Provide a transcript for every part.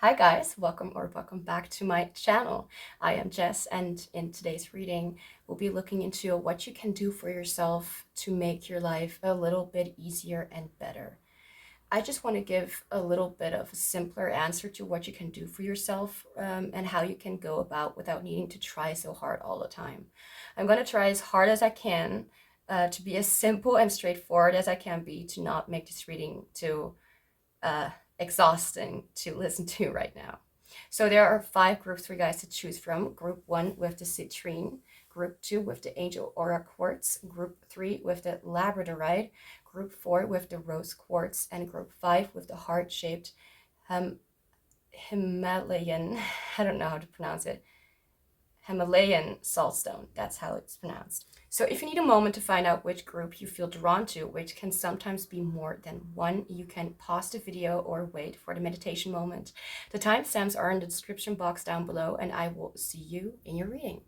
Hi guys, welcome back to my channel. I am Jess, and in today's reading, we'll be looking into what you can do for yourself to make your life a little bit easier and better. I just want to give a little bit of a simpler answer to what you can do for yourself and how you can go about without needing to try so hard all the time. I'm going to try as hard as I can to be as simple and straightforward as I can be, to not make this reading too exhausting to listen to right now. So there are 5 groups for you guys to choose from. Group 1 with the citrine, Group 2 with the angel aura quartz, Group 3 with the labradorite, Group 4 with the rose quartz, and Group 5 with the heart-shaped Himalayan, I don't know how to pronounce it, Himalayan saltstone. That's how it's pronounced. So if you need a moment to find out which group you feel drawn to, which can sometimes be more than one, you can pause the video or wait for the meditation moment. The timestamps are in the description box down below, and I will see you in your reading.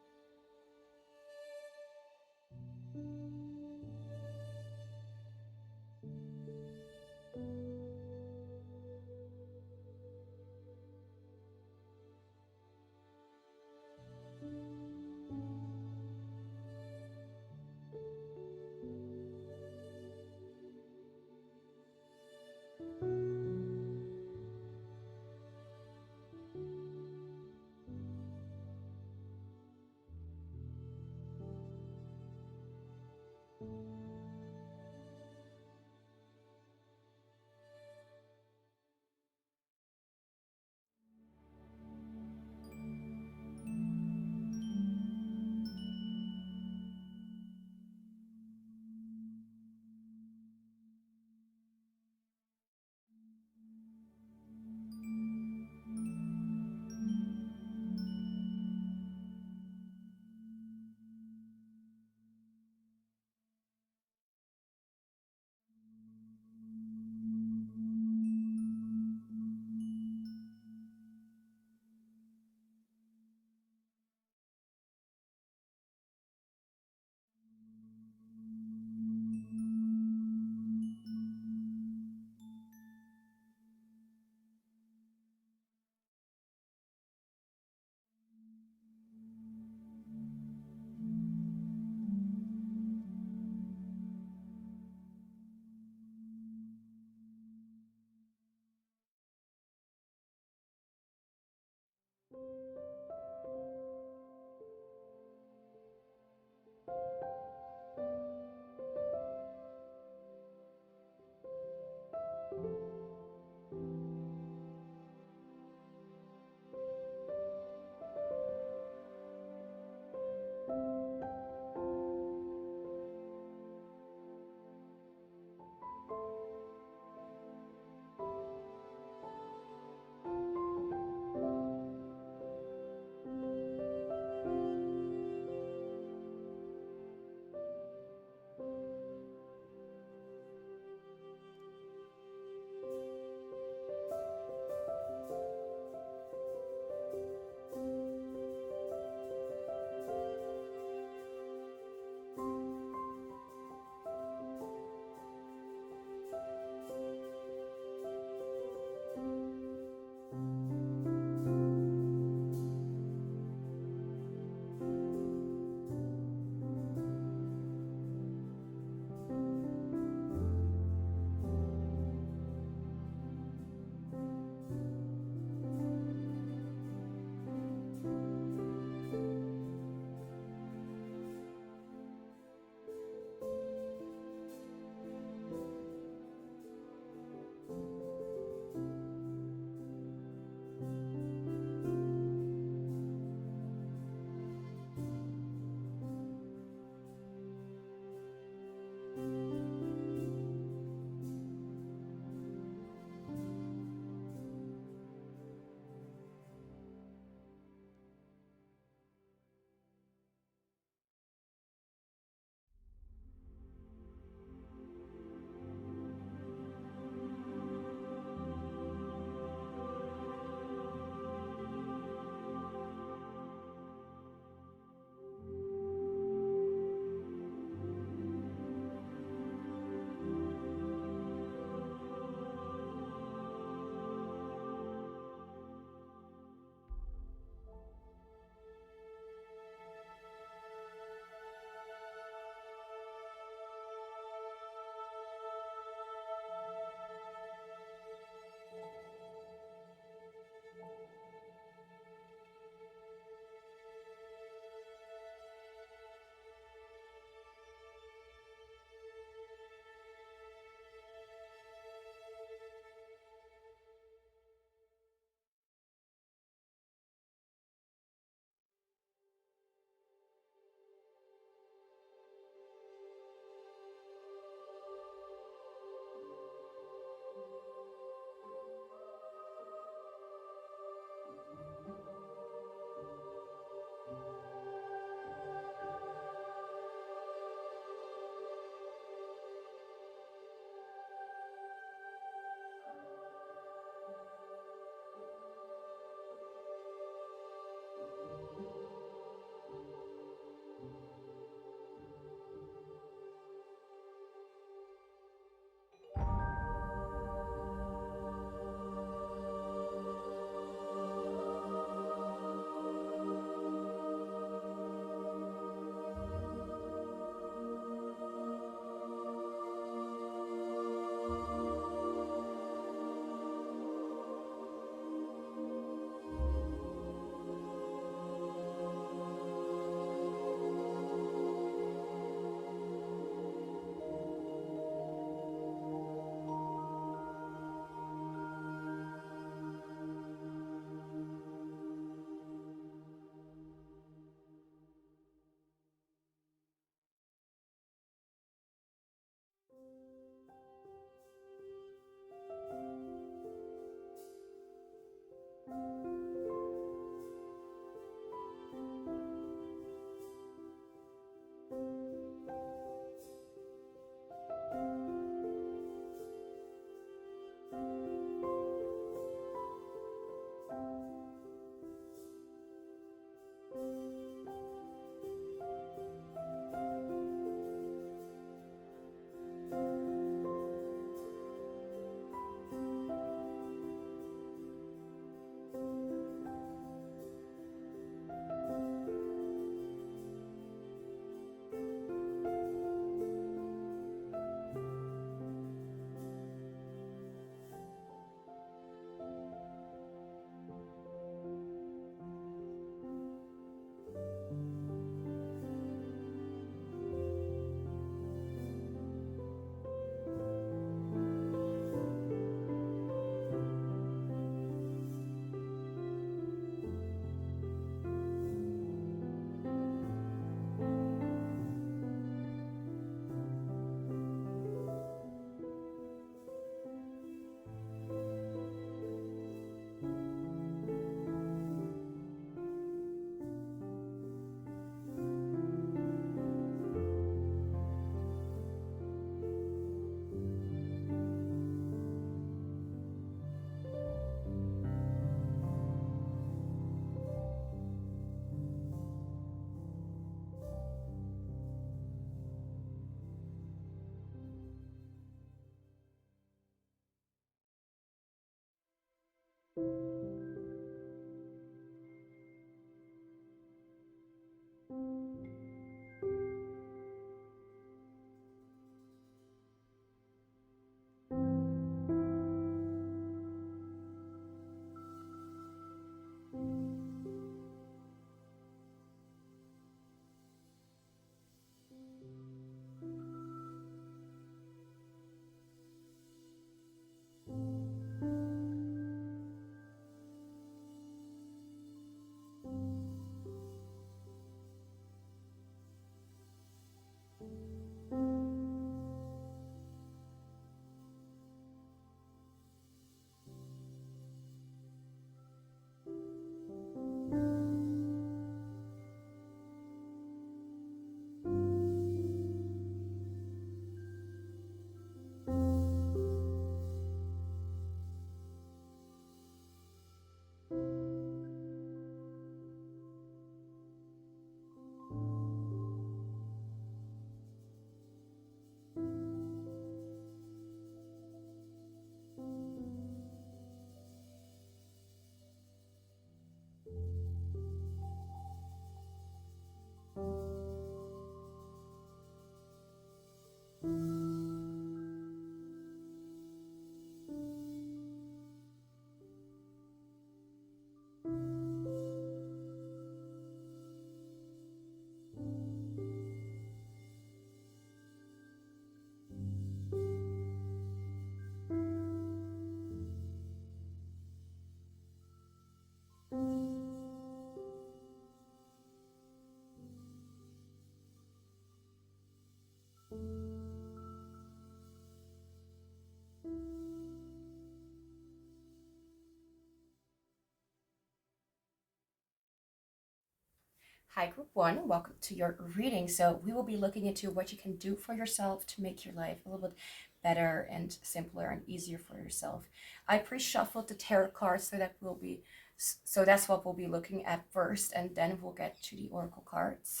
Hi, Group 1. Welcome to your reading. So we will be looking into what you can do for yourself to make your life a little bit better and simpler and easier for yourself. I pre-shuffled the tarot cards, so that's what we'll be looking at first, and then we'll get to the oracle cards.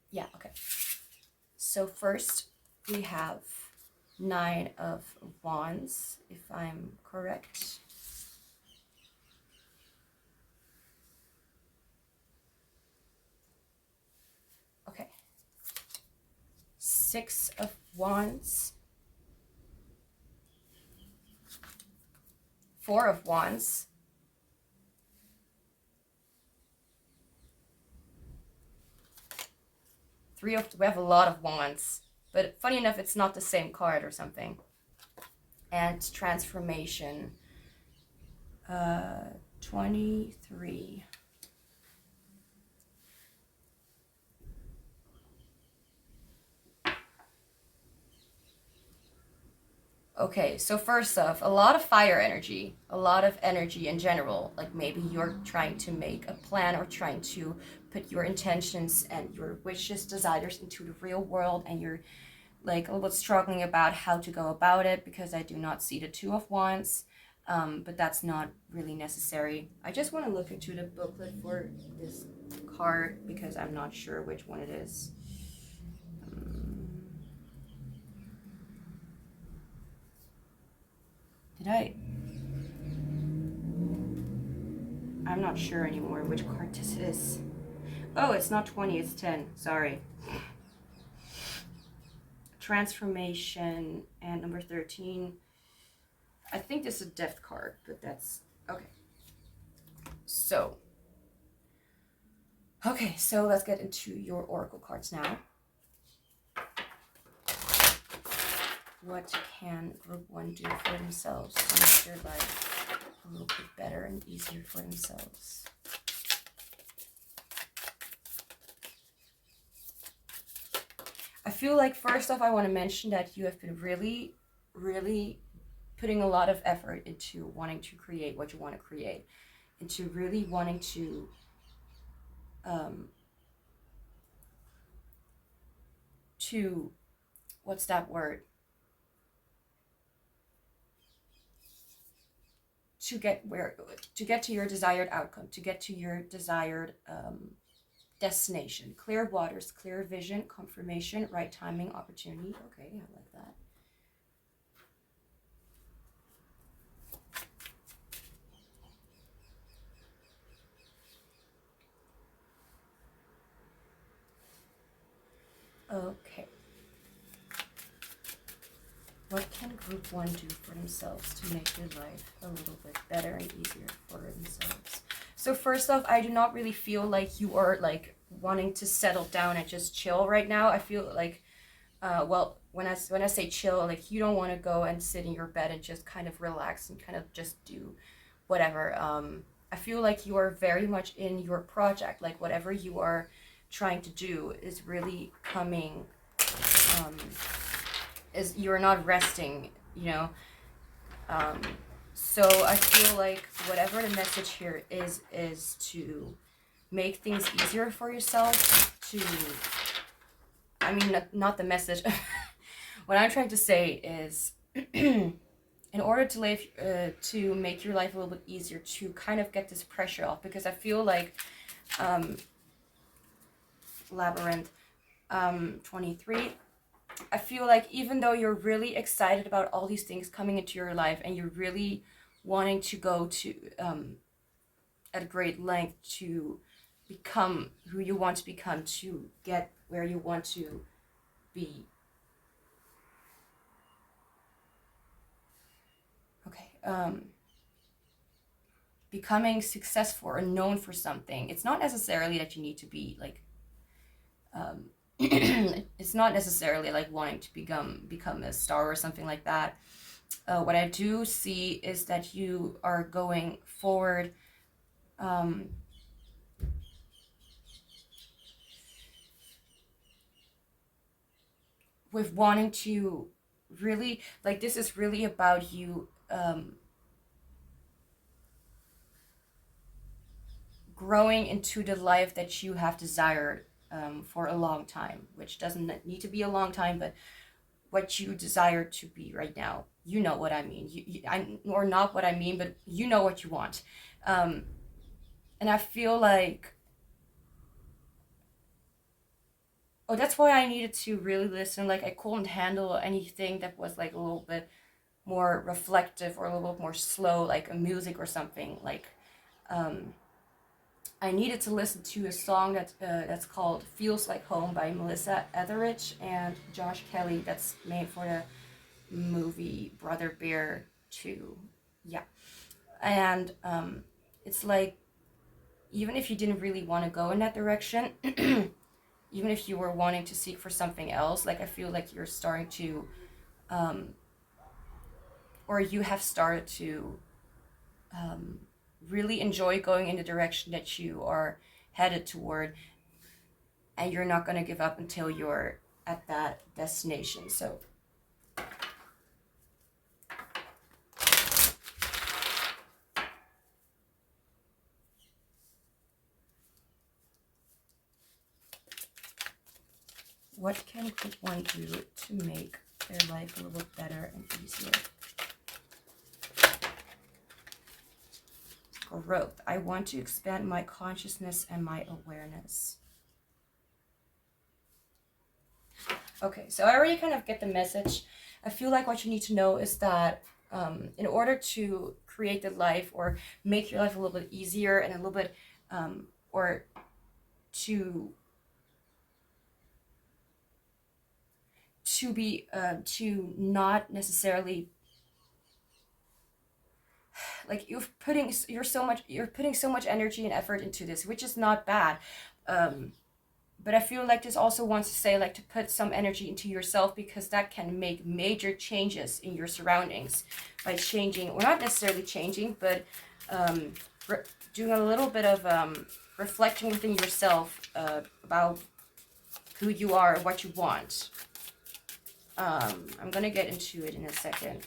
Yeah, okay. So first we have 9 of Wands, if I'm correct. Okay. 6 of Wands. 4 of Wands. 3 of, we have a lot of Wands, but funny enough, it's not the same card or something. And Transformation, 23. Okay, so first off, a lot of fire energy, a lot of energy in general. Like maybe you're trying to make a plan or trying to put your intentions and your wishes, desires into the real world, and you're like a little bit struggling about how to go about it, because I do not see the 2 of Wands, but that's not really necessary. I just want to look into the booklet for this card because I'm not sure which one it is. I'm not sure anymore which card this is. Oh, it's not 20, it's 10. Sorry. Transformation and number 13. I think this is a death card, but that's okay. So let's get into your oracle cards now. What can Group 1 do for themselves to make their life a little bit better and easier for themselves? I feel like first off, I want to mention that you have been really, really putting a lot of effort into wanting to create what you want to create, into really wanting to what's that word? To get to your desired outcome, to get to your desired destination. Clear waters, clear vision, confirmation, right timing, opportunity. Okay, I like that. Okay. What can group 1 do for themselves to make their life a little bit better and easier for themselves? So first off, I do not really feel like you are like wanting to settle down and just chill right now. I feel like, well, when I say chill, like you don't want to go and sit in your bed and just kind of relax and kind of just do whatever. I feel like you are very much in your project. Like whatever you are trying to do is really coming. Is you're not resting, you know. So I feel like whatever the message here is to make things easier for yourself. To, I mean, not the message. What I'm trying to say is, in order to live, to make your life a little bit easier, to kind of get this pressure off, because I feel like, Labyrinth, 23. I feel like even though you're really excited about all these things coming into your life and you're really wanting to go to at great length to become who you want to become, to get where you want to be. Okay. Becoming successful or known for something. It's not necessarily that you need to be like it's not necessarily like wanting to become a star or something like that. What I do see is that you are going forward with wanting to really, like, this is really about you growing into the life that you have desired for a long time, which doesn't need to be a long time, but what you desire to be right now. You know what I mean. Or not what I mean, but you know what you want. And I feel like, oh, that's why I needed to really listen. Like, I couldn't handle anything that was like a little bit more reflective or a little bit more slow, like a music or something. Like, I needed to listen to a song that's called Feels Like Home by Melissa Etheridge and Josh Kelly, that's made for the movie Brother Bear 2. Yeah. And it's like, even if you didn't really want to go in that direction, even if you were wanting to seek for something else, like I feel like you're starting to, or you have started to really enjoy going in the direction that you are headed toward, and you're not going to give up until you're at that destination. So what can group 1 do to make their life a little bit better and easier? Growth. I want to expand my consciousness and my awareness. Okay, so I already kind of get the message. I feel like what you need to know is that in order to create the life or make your life a little bit easier and a little bit, or to be, to not necessarily, like, you're putting so much energy and effort into this, which is not bad. But I feel like this also wants to say, like, to put some energy into yourself, because that can make major changes in your surroundings by changing, or not necessarily changing, but doing a little bit of reflecting within yourself about who you are and what you want. I'm going to get into it in a second,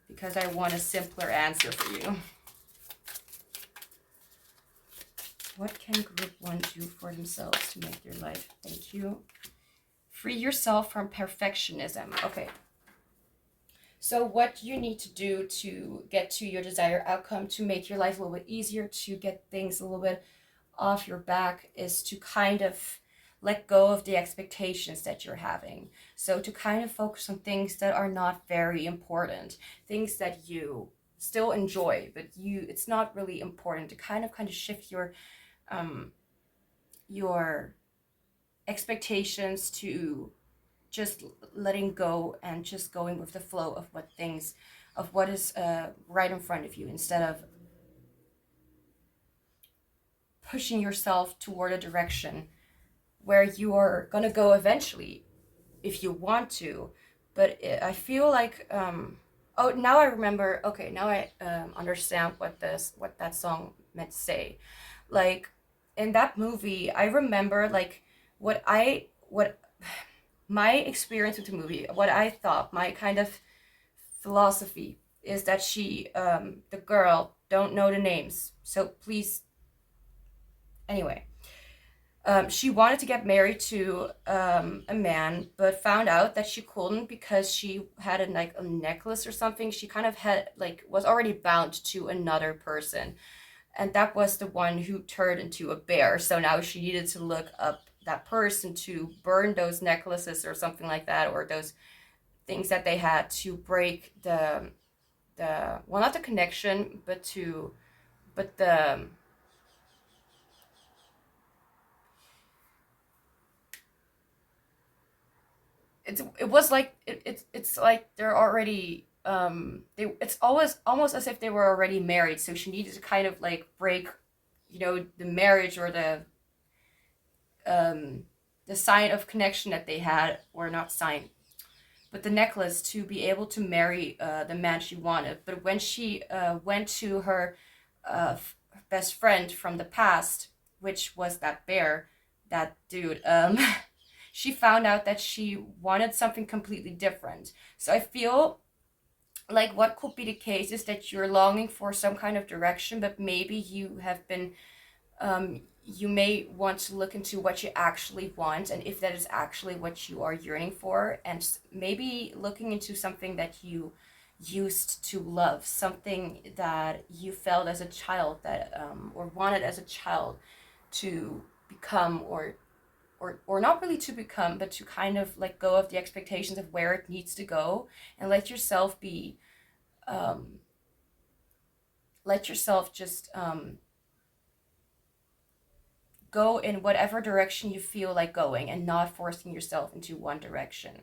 because I want a simpler answer for you. What can group 1 do for themselves to make their life? Thank you. Free yourself from perfectionism. Okay. So what you need to do to get to your desired outcome, to make your life a little bit easier, to get things a little bit off your back, is to kind of let go of the expectations that you're having. So to kind of focus on things that are not very important, things that you still enjoy, but it's not really important, to kind of shift your your expectations to just letting go and just going with the flow of what is right in front of you, instead of pushing yourself toward a direction where you are gonna go eventually if you want to. But I feel like oh, now I remember. Okay, now I understand what that song meant to say. Like, in that movie, I remember like what my experience with the movie, what I thought, my kind of philosophy is that the girl, don't know the names, so please. Anyway, she wanted to get married to a man, but found out that she couldn't because she had a necklace or something. She kind of had was already bound to another person, and that was the one who turned into a bear. So now she needed to look up that person to burn those necklaces or something like that, or those things that they had, to break the well, not the connection, but the it was like it's like they're already it's always almost as if they were already married, so she needed to kind of like break, the marriage, or the sign of connection that they had, or not sign, but the necklace, to be able to marry the man she wanted. But when she went to her best friend from the past, which was that bear, that dude, she found out that she wanted something completely different. So I feel like what could be the case is that you're longing for some kind of direction, but maybe you have been you may want to look into what you actually want, and if that is actually what you are yearning for, and maybe looking into something that you used to love, something that you felt as a child, that or wanted as a child to become, or not really to become, but to kind of let go of the expectations of where it needs to go, and let yourself be let yourself just go in whatever direction you feel like going, and not forcing yourself into one direction.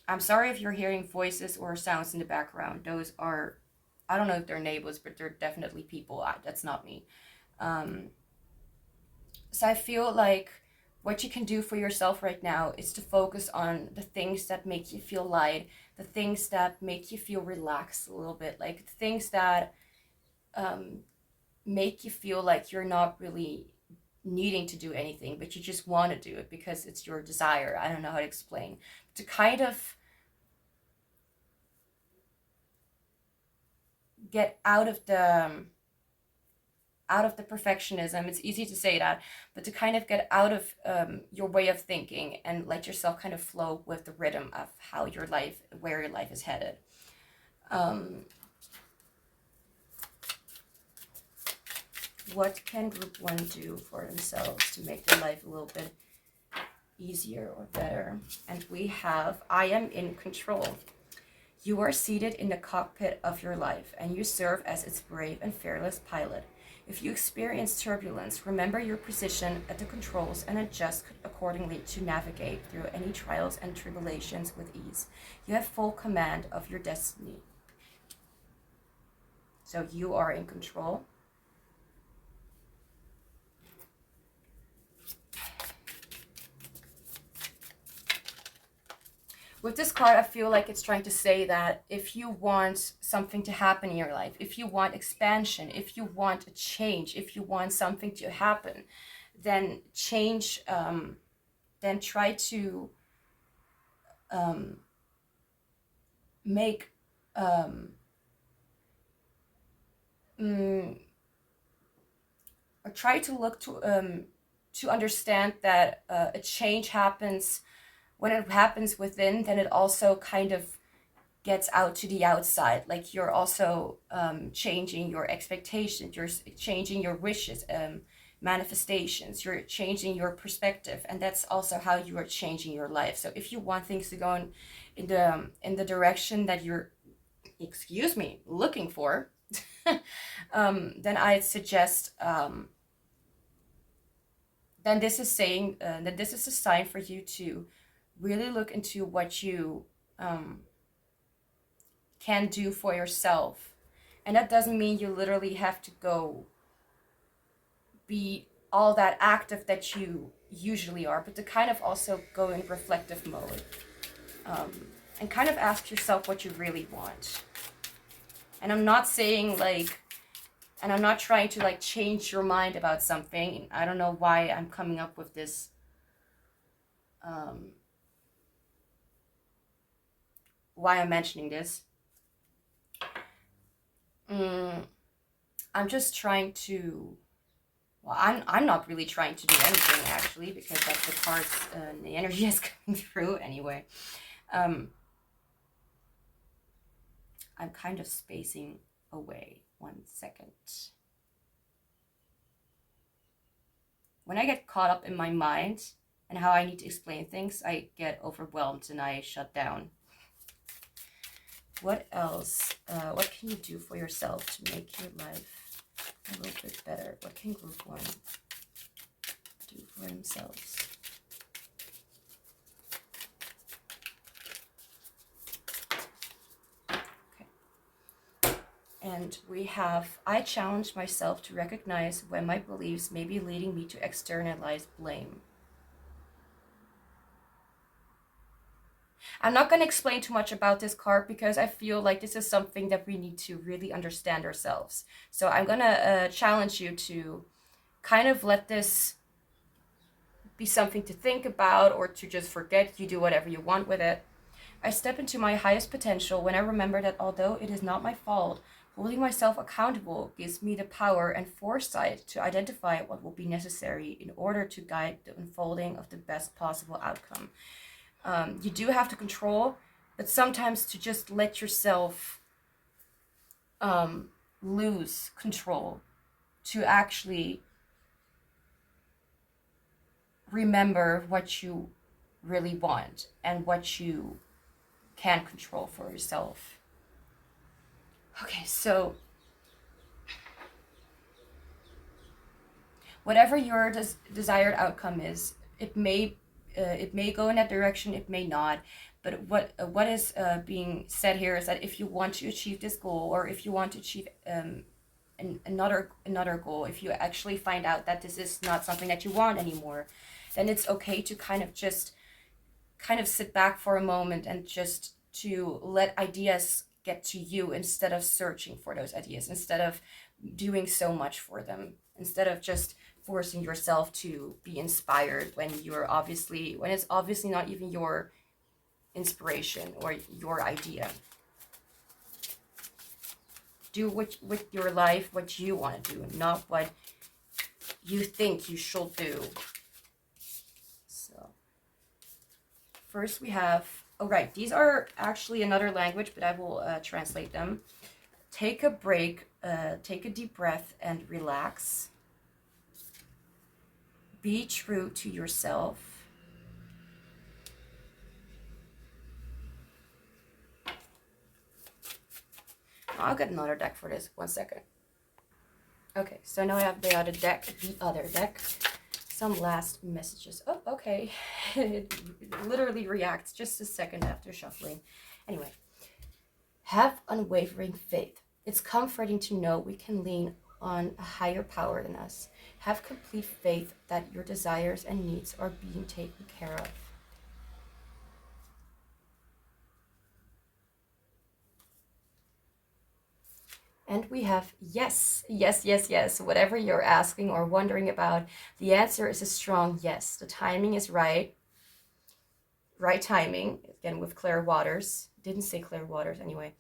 I'm sorry if you're hearing voices or sounds in the background. Those are, I don't know if they're neighbors, but they're definitely people. That's not me. So I feel like what you can do for yourself right now is to focus on the things that make you feel light, the things that make you feel relaxed a little bit, like the things that make you feel like you're not really needing to do anything, but you just want to do it because it's your desire. I don't know how to explain. To kind of get out of the perfectionism. It's easy to say that, but to kind of get out of your way of thinking, and let yourself kind of flow with the rhythm of where your life is headed. What can group 1 do for themselves to make their life a little bit easier or better? And we have, I am in control. You are seated in the cockpit of your life, and you serve as its brave and fearless pilot. If you experience turbulence, remember your position at the controls and adjust accordingly to navigate through any trials and tribulations with ease. You have full command of your destiny. So you are in control. With this card, I feel like it's trying to say that if you want something to happen in your life, if you want expansion, if you want a change, if you want something to happen, then then try to make or try to look to understand that a change happens. When it happens within, then it also kind of gets out to the outside. Like, you're also changing your expectations, you're changing your wishes, manifestations, you're changing your perspective, and that's also how you are changing your life. So if you want things to go in the direction that you're looking for, then I'd suggest then this is saying that this is a sign for you to really look into what you can do for yourself. And that doesn't mean you literally have to go be all that active that you usually are, but to kind of also go in reflective mode, and kind of ask yourself what you really want. And I'm not saying like, and I'm not trying to like change your mind about something. I don't know why I'm coming up with this why I'm mentioning this. I'm just trying to, well, I'm not really trying to do anything actually, because that's the cards and the energy is coming through anyway. I'm kind of spacing away. 1 second. When I get caught up in my mind and how I need to explain things, I get overwhelmed and I shut down. What else? What can you do for yourself to make your life a little bit better? What can group 1 do for themselves? Okay. And we have, I challenge myself to recognize when my beliefs may be leading me to externalize blame. I'm not going to explain too much about this card because I feel like this is something that we need to really understand ourselves. So I'm going to challenge you to kind of let this be something to think about or to just forget. You do whatever you want with it. I step into my highest potential when I remember that although it is not my fault, holding myself accountable gives me the power and foresight to identify what will be necessary in order to guide the unfolding of the best possible outcome. You do have to control, but sometimes to just let yourself lose control, to actually remember what you really want and what you can control for yourself. Okay, so whatever your desired outcome is, it may go in that direction, it may not. But what is being said here is that if you want to achieve this goal, or if you want to achieve another goal, if you actually find out that this is not something that you want anymore, then it's okay to kind of sit back for a moment and just to let ideas get to you instead of searching for those ideas, instead of doing so much for them, instead of just forcing yourself to be inspired when it's obviously not even your inspiration or your idea. Do with your life what you want to do, not what you think you should do. So first we have, oh right, these are actually another language, but I will translate them. Take a break, take a deep breath and relax. Be true to yourself. I'll get another deck for this. 1 second. Okay, so now I have the other deck. Some last messages. Oh, okay. It literally reacts just a second after shuffling. Anyway, have unwavering faith. It's comforting to know we can lean on a higher power than us. Have complete faith that your desires and needs are being taken care of. And we have yes, yes, yes, yes. Whatever you're asking or wondering about, the answer is a strong yes. The timing is right. Right timing. Again, with Claire Waters. Didn't say Claire Waters anyway.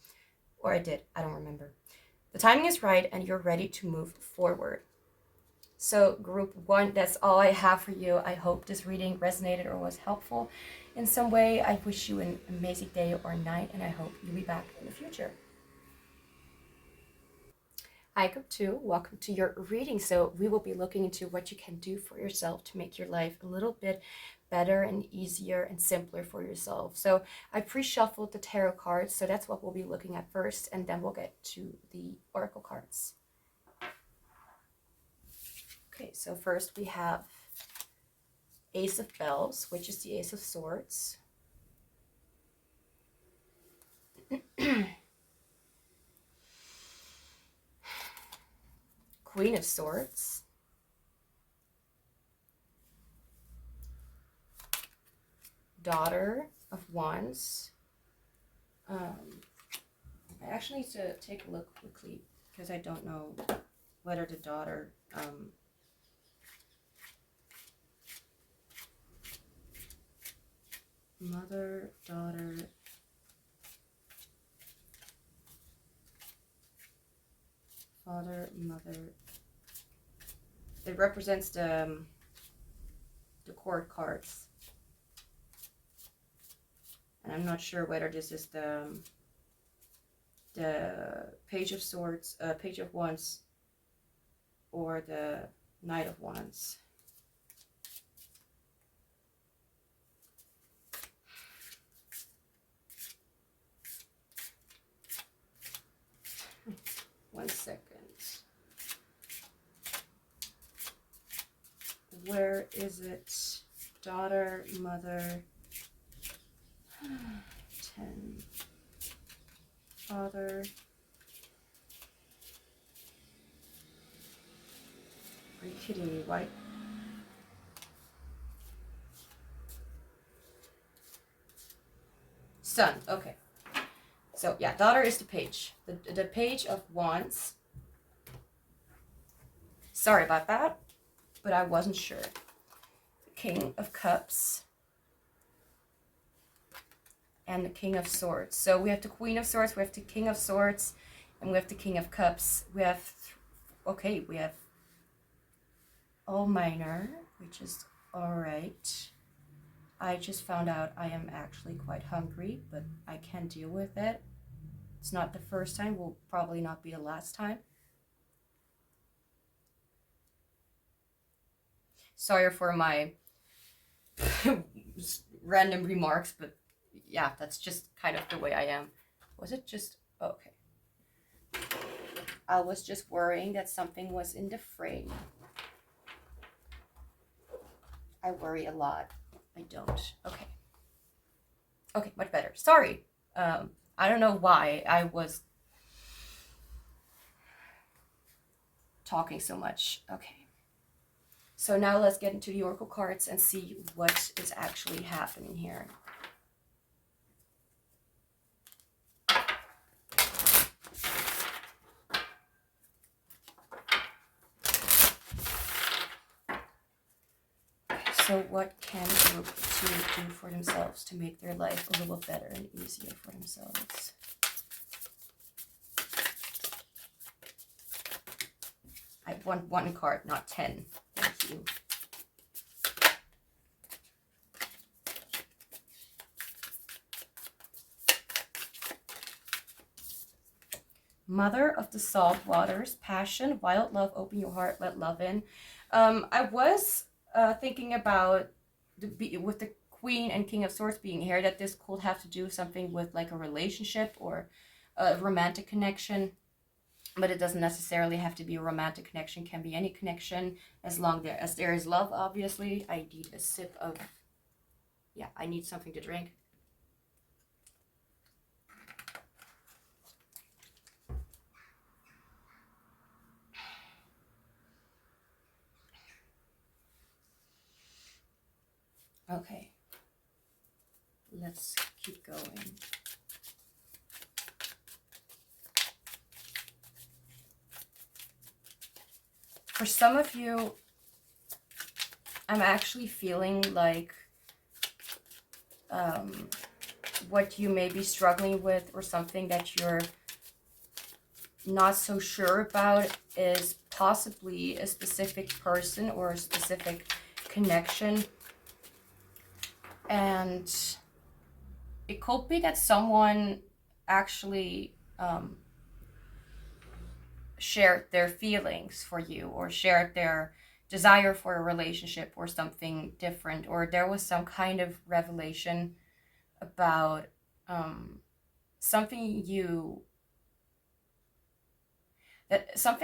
Or I did. I don't remember. The timing is right and you're ready to move forward. So group 1, that's all I have for you. I hope this reading resonated or was helpful in some way. I wish you an amazing day or night, and I hope you'll be back in the future. Hi, group 2. Welcome to your reading. So we will be looking into what you can do for yourself to make your life a little bit better and easier and simpler for yourself. So I pre-shuffled the tarot cards, so that's what we'll be looking at first, and then we'll get to the oracle cards. Okay, so first we have Ace of Bells, which is the Ace of Swords. Queen of Swords. Daughter of Wands. I actually need to take a look quickly because I don't know whether the daughter mother, daughter, father, mother. It represents the court cards. And I'm not sure whether this is the Page of Swords, Page of Wands, or the Knight of Wands. One second. Where is it? Daughter, mother, 10. Father. Are you kidding me? Why? Son. Okay. So yeah, daughter is the page. The Page of Wands. Sorry about that, but I wasn't sure. King of Cups. And the King of Swords. So we have the Queen of Swords, we have the King of Swords, and we have the King of Cups. We have, we have all minor, which is all right. I just found out I am actually quite hungry, but I can deal with it. It's not the first time, will probably not be the last time. Sorry for my random remarks, but yeah, that's just kind of the way I am. Was it just... okay. I was just worrying that something was in the frame. I worry a lot. I don't. Okay. Okay, much better. Sorry. I don't know why I was talking so much. Okay. So now let's get into the oracle cards and see what is actually happening here. So what can group 2 do for themselves to make their life a little better and easier for themselves? I want 1 card, not 10. Thank you. Mother of the Salt Waters, Passion, Wild Love, Open Your Heart, Let Love In. I was thinking about with the Queen and King of Swords being here, that this could have to do something with like a relationship or a romantic connection, but it doesn't necessarily have to be a romantic connection. It can be any connection as long as there is love. Obviously, I need a sip of, yeah, I need something to drink. Okay, let's keep going. For some of you, I'm actually feeling like what you may be struggling with, or something that you're not so sure about, is possibly a specific person or a specific connection. And it could be that someone actually shared their feelings for you, or shared their desire for a relationship or something different, or there was some kind of revelation about something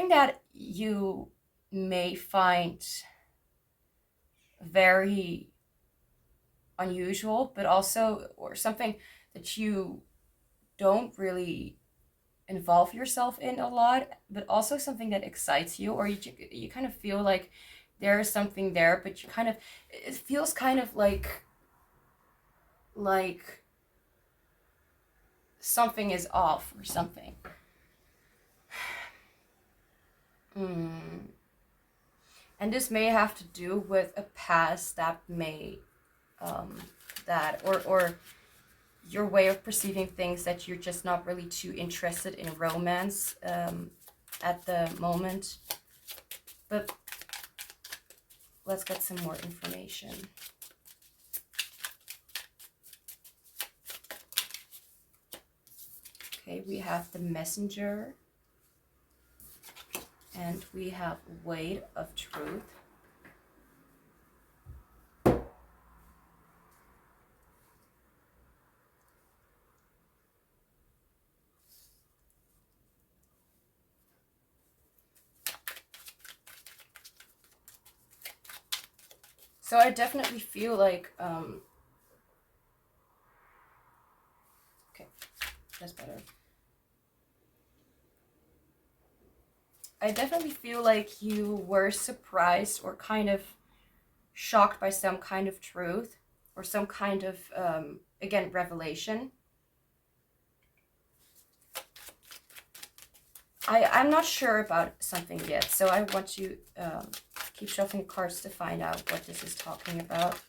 that you may find very unusual, but also, or something that you don't really involve yourself in a lot, but also something that excites you, or you kind of feel like there is something there, but you kind of, it feels kind of like something is off or something. And this may have to do with a past that may that or your way of perceiving things, that you're just not really too interested in romance at the moment. But let's get some more information. Okay, we have the Messenger, and we have Weight of Truth. So I definitely feel like, okay, that's better. I definitely feel like you were surprised or kind of shocked by some kind of truth, or some kind of, again, revelation. I'm not sure about something yet, so I want to keep shuffling cards to find out what this is talking about,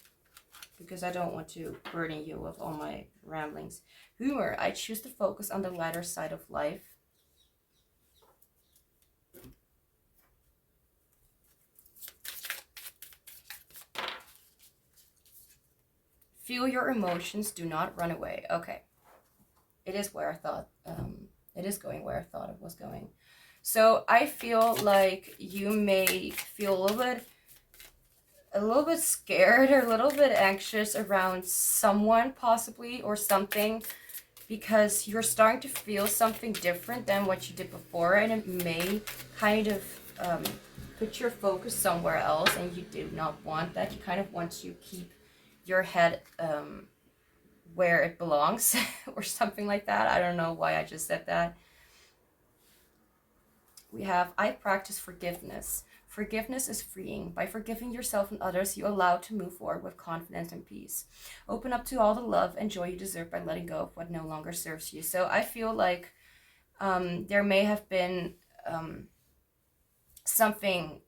because I don't want to burden you with all my ramblings. Humor. I choose to focus on the lighter side of life. Feel your emotions, do not run away. Okay. It is where I thought, it is going where I thought it was going. So I feel like you may feel a little bit scared or a little bit anxious around someone possibly, or something, because you're starting to feel something different than what you did before, and it may kind of put your focus somewhere else, and you do not want that. You kind of want to keep your head where it belongs or something like that. I don't know why I just said that. We have, I practice forgiveness. Forgiveness is freeing. By forgiving yourself and others, you allow to move forward with confidence and peace. Open up to all the love and joy you deserve by letting go of what no longer serves you. So I feel like there may have been something,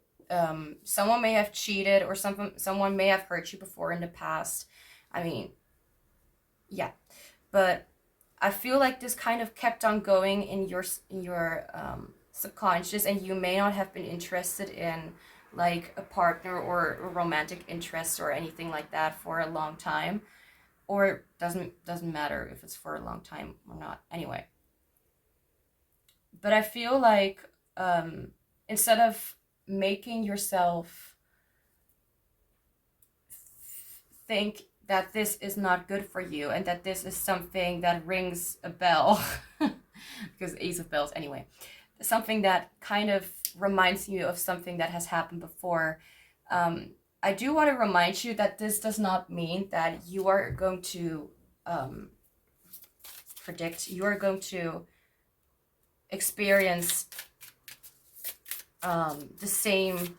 someone may have cheated, or someone may have hurt you before in the past. I mean, yeah, but I feel like this kind of kept on going in your subconscious, and you may not have been interested in like a partner or a romantic interest or anything like that for a long time, or doesn't matter if it's for a long time or not anyway. But I feel like instead of making yourself think that this is not good for you, and that this is something that rings a bell, because Ace of Bells anyway, something that kind of reminds you of something that has happened before, I do want to remind you that this does not mean that you are going to you are going to experience the same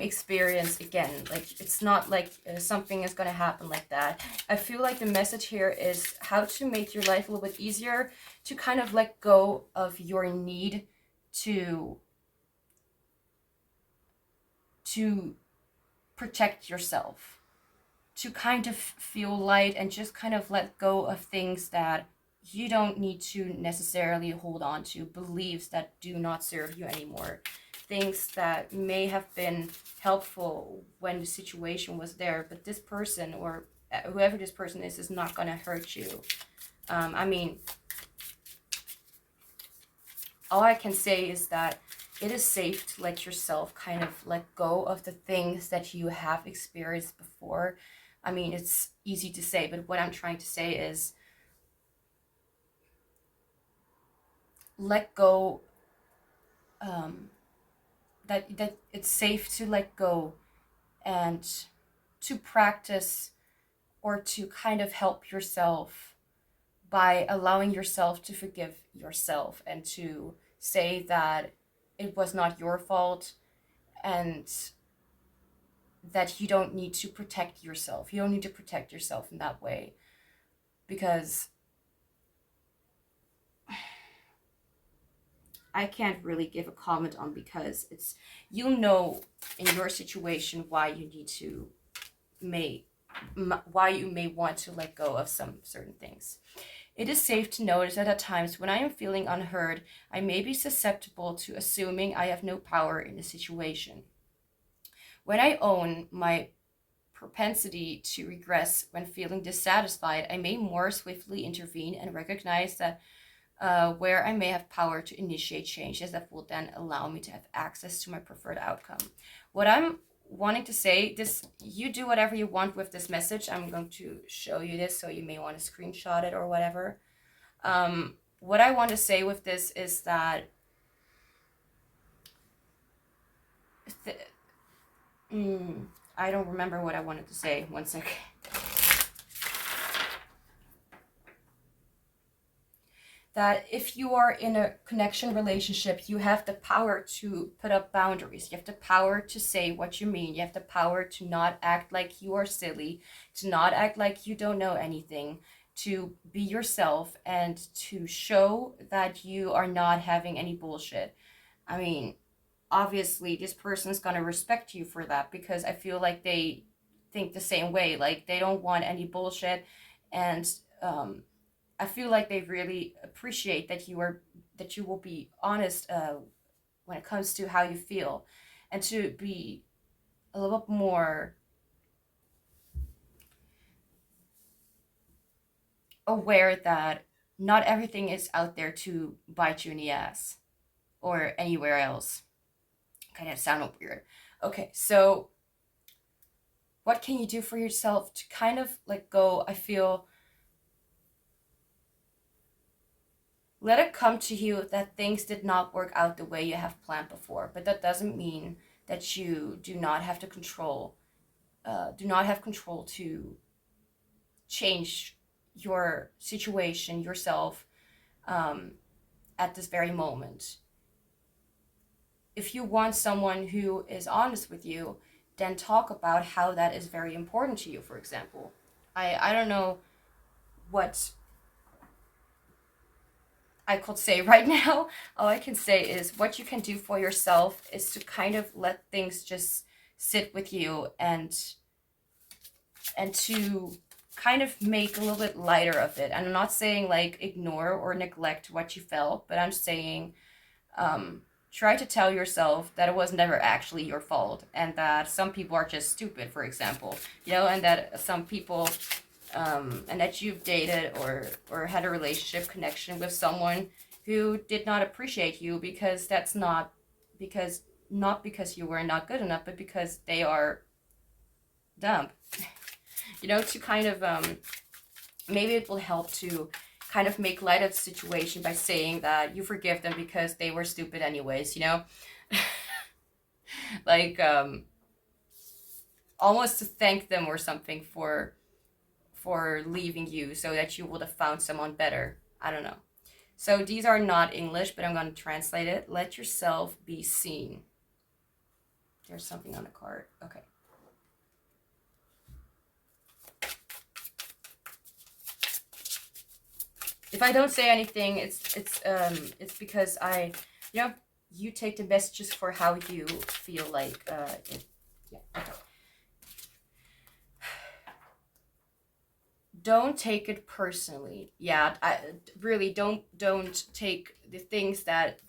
experience again. Like, it's not like something is going to happen like that. I feel like the message here is how to make your life a little bit easier, to kind of let go of your need to protect yourself, to kind of feel light, and just kind of let go of things that you don't need to necessarily hold on to, beliefs that do not serve you anymore, things that may have been helpful when the situation was there, but this person, or whoever this person is not going to hurt you. I mean, all I can say is that it is safe to let yourself kind of let go of the things that you have experienced before. I mean, it's easy to say, but what I'm trying to say is let go, that it's safe to let go and to practice or to kind of help yourself by allowing yourself to forgive yourself and to say that it was not your fault and that you don't need to protect yourself. You don't need to protect yourself in that way, because I can't really give a comment on, because it's, you know, in your situation why you need to why you may want to let go of some certain things. It is safe to notice that at times when I am feeling unheard, I may be susceptible to assuming I have no power in a situation. When I own my propensity to regress when feeling dissatisfied, I may more swiftly intervene and recognize that where I may have power to initiate changes that will then allow me to have access to my preferred outcome. What I'm wanting to say, this, you do whatever you want with this message. I'm going to show you this, so you may want to screenshot it or whatever. What I want to say with this is that I don't remember what I wanted to say. One second. That if you are in a connection relationship, you have the power to put up boundaries. You have the power to say what you mean. You have the power to not act like you are silly, to not act like you don't know anything, to be yourself and to show that you are not having any bullshit. I mean, obviously this person's gonna respect you for that, because I feel like they think the same way. Like, they don't want any bullshit, and I feel like they really appreciate that you will be honest when it comes to how you feel, and to be a little bit more aware that not everything is out there to bite you in the ass or anywhere else. Kind of sounded weird. Okay, so what can you do for yourself to kind of let go? I feel, let it come to you that things did not work out the way you have planned before, but that doesn't mean that you do not have to control, to change your situation, yourself, at this very moment. If you want someone who is honest with you, then talk about how that is very important to you, for example. I don't know what I could say right now. All I can say is what you can do for yourself is to kind of let things just sit with you, and to kind of make a little bit lighter of it. And I'm not saying like ignore or neglect what you felt, but I'm saying try to tell yourself that it was never actually your fault, and that some people are just stupid, for example, and that some people, and that you've dated or had a relationship connection with someone who did not appreciate you, because that's not because you were not good enough, but because they are dumb. To kind of, maybe it will help to kind of make light of the situation by saying that you forgive them because they were stupid anyways, like, almost to thank them or something for leaving you, so that you would have found someone better. I don't know. So these are not English, but I'm going to translate it. Let yourself be seen. There's something on the card. Okay. If I don't say anything, it's because you take the messages for how you feel like yeah. Okay. Don't take it personally. Yeah, I really don't take the things that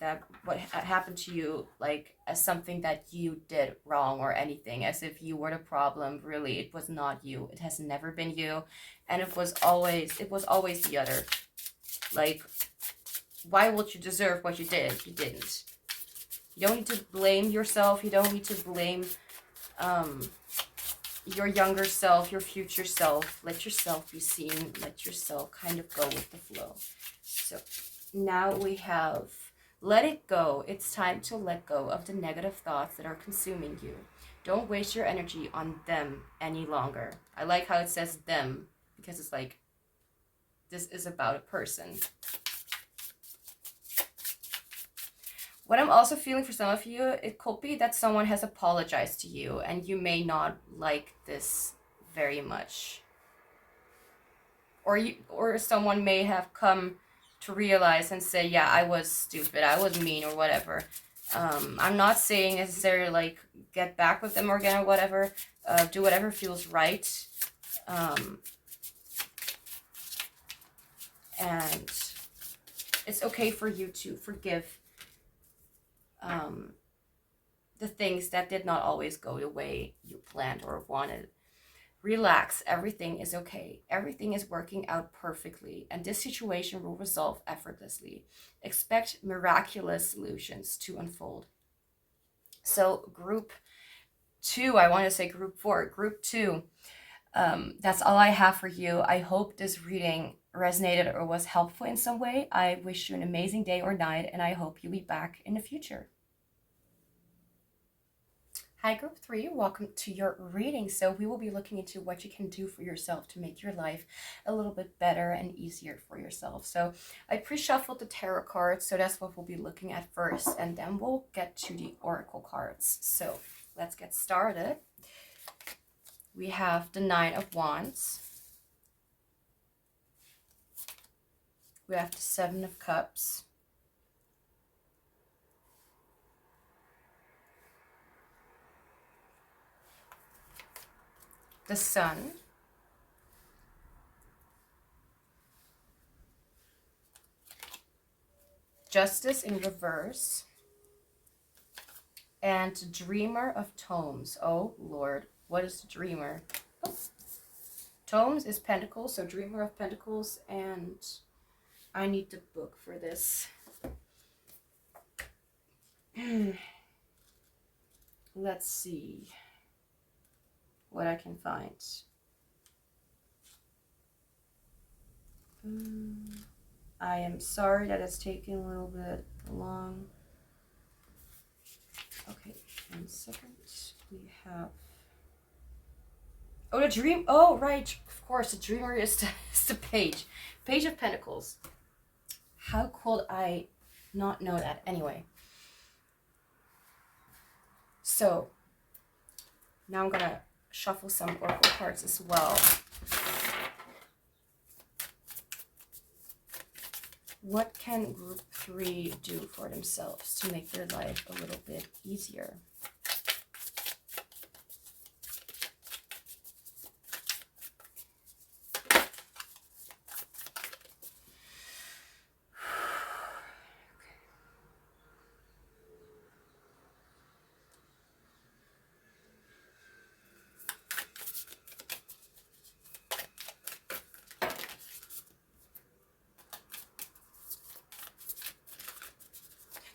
what happened to you like as something that you did wrong or anything, as if you were the problem. Really, it was not you. It has never been you, and it was always the other. Like, why would you deserve what you did? You didn't. You don't need to blame yourself. You don't need to blame your younger self, your future self. Let yourself be seen. Let yourself kind of go with the flow. So now we have let it go. It's time to let go of the negative thoughts that are consuming you. Don't waste your energy on them any longer. I like how it says them, because it's like, this is about a person. What I'm also feeling for some of you, it could be that someone has apologized to you and you may not like this very much. Or someone may have come to realize and say, yeah, I was stupid, I was mean, or whatever. I'm not saying necessarily like get back with them again or whatever. Do whatever feels right. And it's okay for you to forgive the things that did not always go the way you planned or wanted. Relax, everything is okay. Everything is working out perfectly, and this situation will resolve effortlessly. Expect miraculous solutions to unfold. So group 2, I want to say group 4, group 2, that's all I have for you. I hope this reading resonated or was helpful in some way. I wish you an amazing day or night, and I hope you'll be back in the future. Hi, group 3, welcome to your reading. So we will be looking into what you can do for yourself to make your life a little bit better and easier for yourself. So I pre-shuffled the tarot cards, so that's what we'll be looking at first, and then we'll get to the oracle cards. So let's get started. We have the 9 of Wands. We have the 7 of Cups. The Sun. Justice in reverse. And Dreamer of Tomes. Oh, Lord. What is the Dreamer? Oh. Tomes is Pentacles, so Dreamer of Pentacles, and I need the book for this. Let's see what I can find. I am sorry that it's taking a little bit long. Okay, 1 second. We have... Oh, the dream. Oh, right. Of course, the Dreamer is the page. Page of Pentacles. How could I not know that? Anyway. So, now I'm going to shuffle some oracle cards as well. What can group 3 do for themselves to make their life a little bit easier?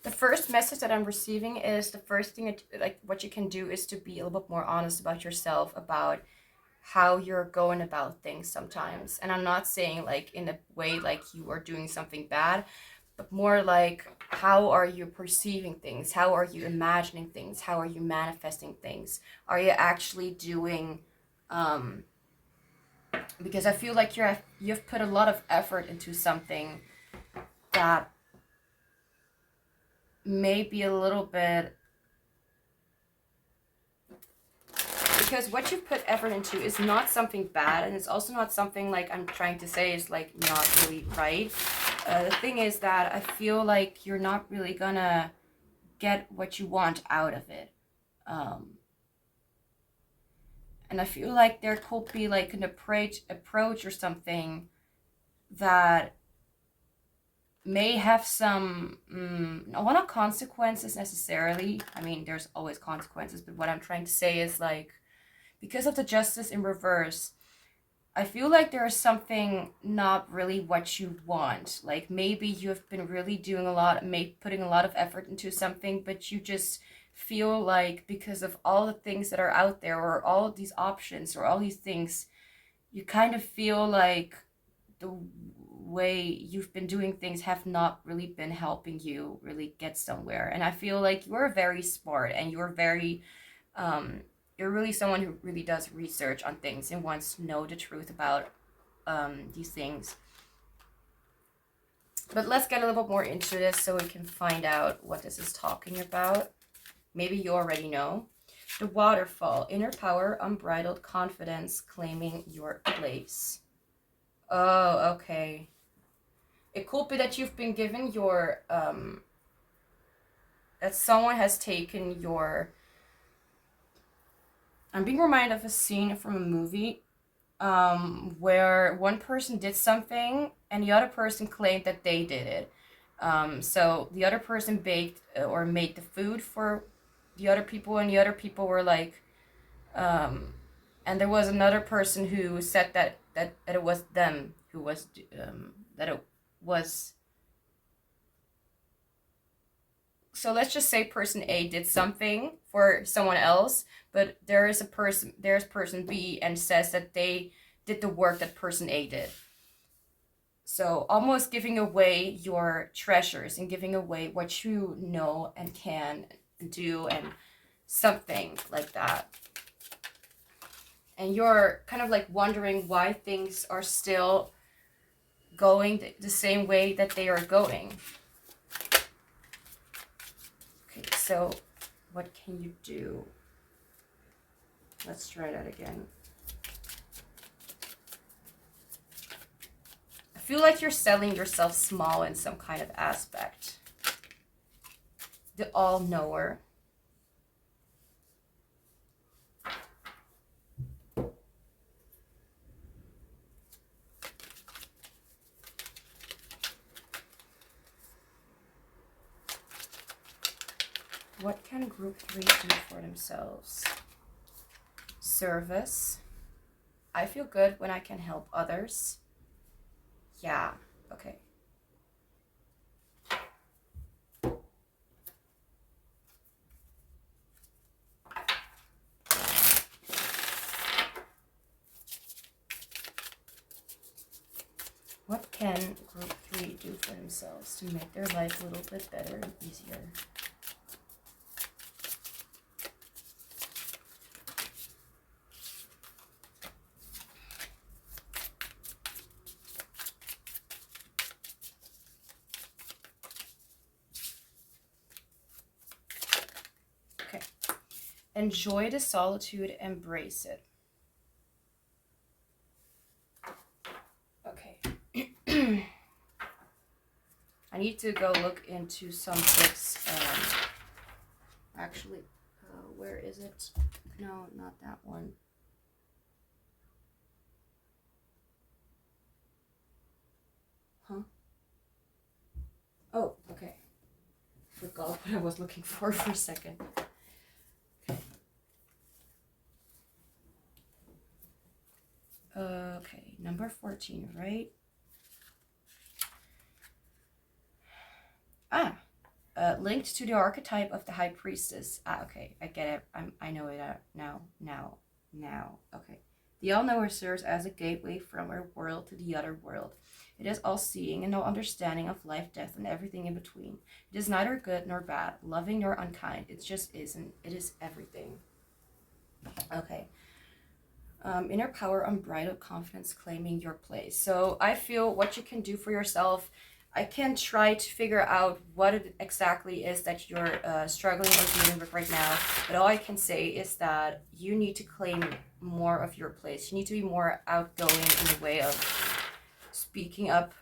The first message that I'm receiving is the first thing, like what you can do is to be a little bit more honest about yourself, about how you're going about things sometimes. And I'm not saying like in a way like you are doing something bad, but more like how are you perceiving things? How are you imagining things? How are you manifesting things? Are you actually doing, because I feel like you've put a lot of effort into something that may be a little bit, because what you've put effort into is not something bad, and it's also not something like I'm trying to say is like not really right. The thing is that I feel like you're not really gonna get what you want out of it, and I feel like there could be like an approach or something that may have some, not consequences necessarily. I mean, there's always consequences, but what I'm trying to say is like, because of the Justice in reverse, I feel like there is something not really what you want. Like maybe you've been really doing a lot, putting a lot of effort into something, but you just feel like because of all the things that are out there, or all of these options, or all these things, you kind of feel like the way you've been doing things have not really been helping you really get somewhere. And I feel like you're very smart, and um, you're really someone who really does research on things and wants to know the truth about these things. But let's get a little bit more into this so we can find out what this is talking about. Maybe you already know. The waterfall, inner power, unbridled confidence, claiming your place. Oh, okay. It could be that you've been given your, that someone has taken your, I'm being reminded of a scene from a movie where one person did something and the other person claimed that they did it. So the other person baked or made the food for the other people, and the other people were like, and there was another person who said that it was them who was, that it was. So let's just say person A did something for someone else, but there's person B and says that they did the work that person A did. So almost giving away your treasures and giving away what you know and can do, and something like that. And you're kind of like wondering why things are still going the same way that they are going. Okay, so what can you do? Let's try that again. I feel like you're selling yourself small in some kind of aspect. The all-knower. What can group 3 do for themselves? Service. I feel good when I can help others. Yeah, okay. What can group 3 do for themselves to make their life a little bit better and easier? Enjoy the solitude, embrace it. Okay. I need to go look into some books. Actually, where is it? No, not that one. Huh? Oh, okay. Forgot what I was looking for a second. Okay, number 14, right? Linked to the archetype of the high priestess. Okay, I get it. I know it now. Okay. The all-knower serves as a gateway from our world to the other world. It is all-seeing and no understanding of life, death, and everything in between. It is neither good nor bad, loving nor unkind. It just isn't. It is everything. Okay. Inner power, unbridled confidence, claiming your place. So I feel what you can do for yourself. I can try to figure out what it exactly is that you're struggling or dealing with right now. But all I can say is that you need to claim more of your place. You need to be more outgoing in the way of speaking up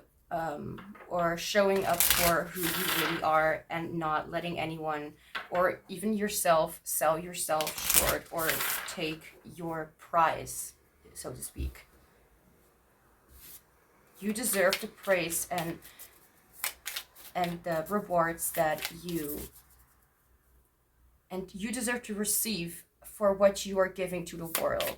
or showing up for who you really are, and not letting anyone or even yourself sell yourself short or take your prize, so to speak. You deserve the praise and the rewards that you deserve to receive for what you are giving to the world.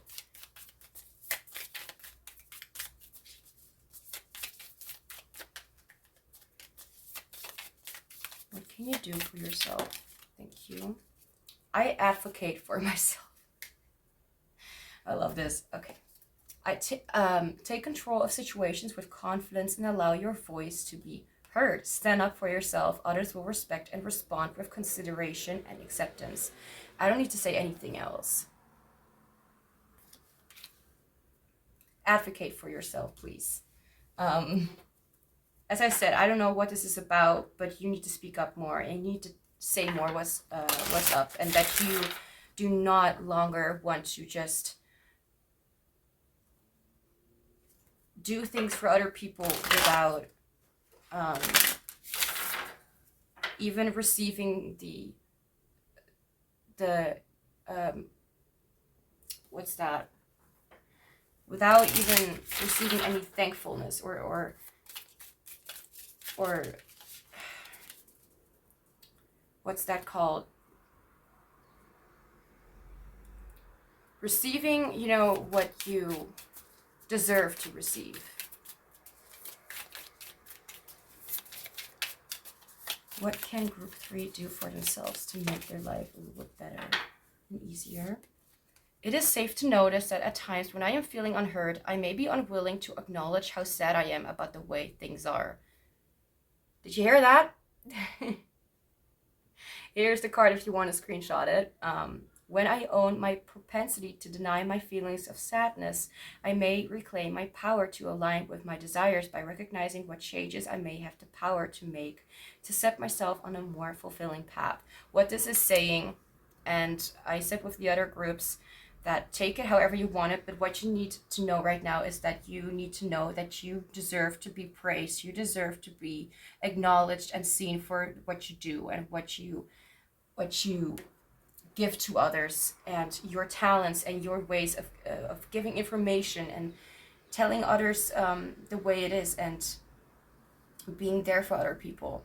can you do for yourself? Thank you. I advocate for myself. I love this. Okay. Take control of situations with confidence and allow your voice to be heard. Stand up for yourself. Others will respect and respond with consideration and acceptance. I don't need to say anything else. Advocate for yourself, please. As I said, I don't know what this is about, but you need to speak up more and you need to say more what's up, and that you do not longer want to just do things for other people without even receiving the what's that? Without even receiving any thankfulness or what's that called? Receiving, you know, what you deserve to receive. What can group 3 do for themselves to make their life a little bit better and easier? It is safe to notice that at times when I am feeling unheard, I may be unwilling to acknowledge how sad I am about the way things are. Did you hear that? Here's the card if you want to screenshot it. When I own my propensity to deny my feelings of sadness, I may reclaim my power to align with my desires by recognizing what changes I may have the power to make to set myself on a more fulfilling path. What this is saying, and I said with the other groups, that take it however you want it, but what you need to know right now is that you need to know that you deserve to be praised. You deserve to be acknowledged and seen for what you do and what you give to others, and your talents and your ways of giving information and telling others the way it is and being there for other people.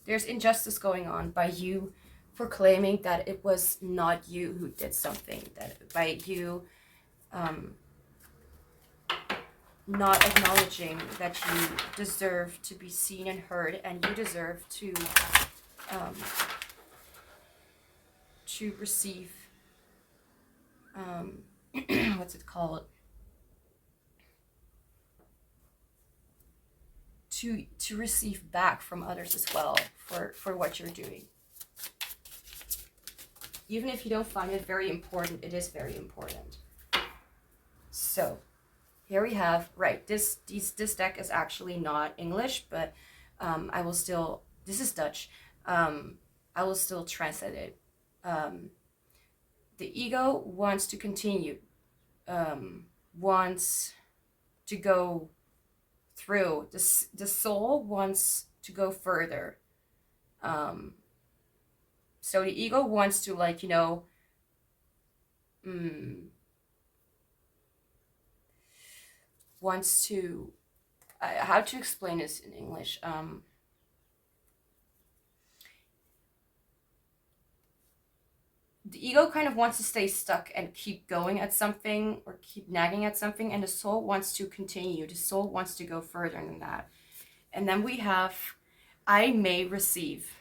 There's injustice going on by you proclaiming that it was not you who did something, that by you not acknowledging that you deserve to be seen and heard, and you deserve to receive what's it called? To receive back from others as well for what you're doing. Even if you don't find it very important, it is very important. So here we have, right, this deck is actually not English, but I will still, this is Dutch, I will still translate it. The ego wants to continue, wants to go through. The soul wants to go further. So the ego wants to, like, you know, wants to, how to explain this in English? The ego kind of wants to stay stuck and keep going at something or keep nagging at something, and the soul wants to continue. The soul wants to go further than that. And then we have, I may receive.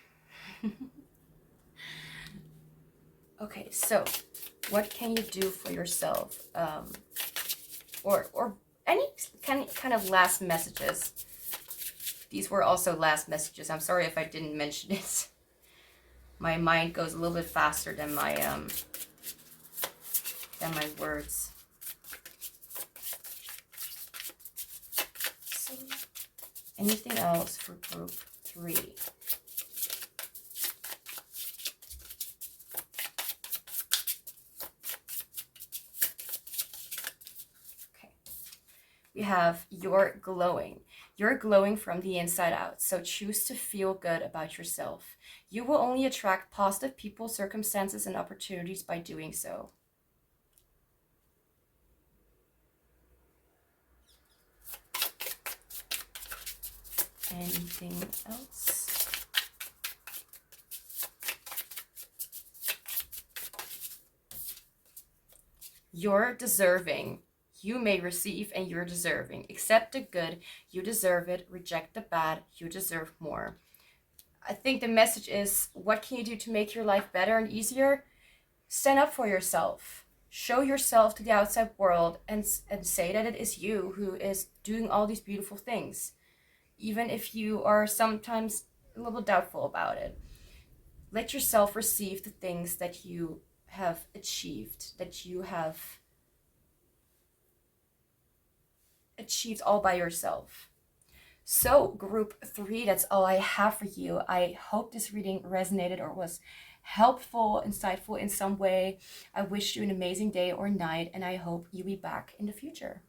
Okay, so what can you do for yourself? Or any kind of last messages. These were also last messages. I'm sorry if I didn't mention it. My mind goes a little bit faster than my words. So, anything else for group 3? Okay. We have you're glowing. You're glowing from the inside out, so choose to feel good about yourself. You will only attract positive people, circumstances, and opportunities by doing so. Anything else? You're deserving. you may receive and you're deserving. Accept the good, you deserve it. Reject the bad, you deserve more. I think the message is, what can you do to make your life better and easier? Stand up for yourself. Show yourself to the outside world and say that it is you who is doing all these beautiful things, even if you are sometimes a little doubtful about it. Let yourself receive the things that you have achieved, that you have achieved all by yourself. So group 3, that's all I have for you. I hope this reading resonated or was helpful, insightful in some way. I wish you an amazing day or night, and I hope you'll be back in the future.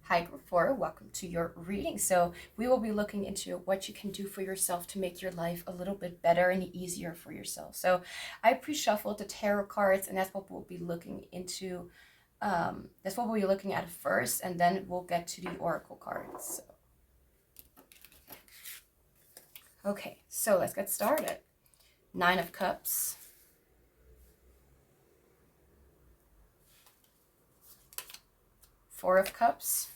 Hi group 4, welcome to your reading. So we will be looking into what you can do for yourself to make your life a little bit better and easier for yourself. So I pre-shuffled the tarot cards, and that's what we'll be looking into. That's what we'll be looking at first, and then we'll get to the oracle cards. So. Okay, so let's get started. 9 of Cups. Four of Cups.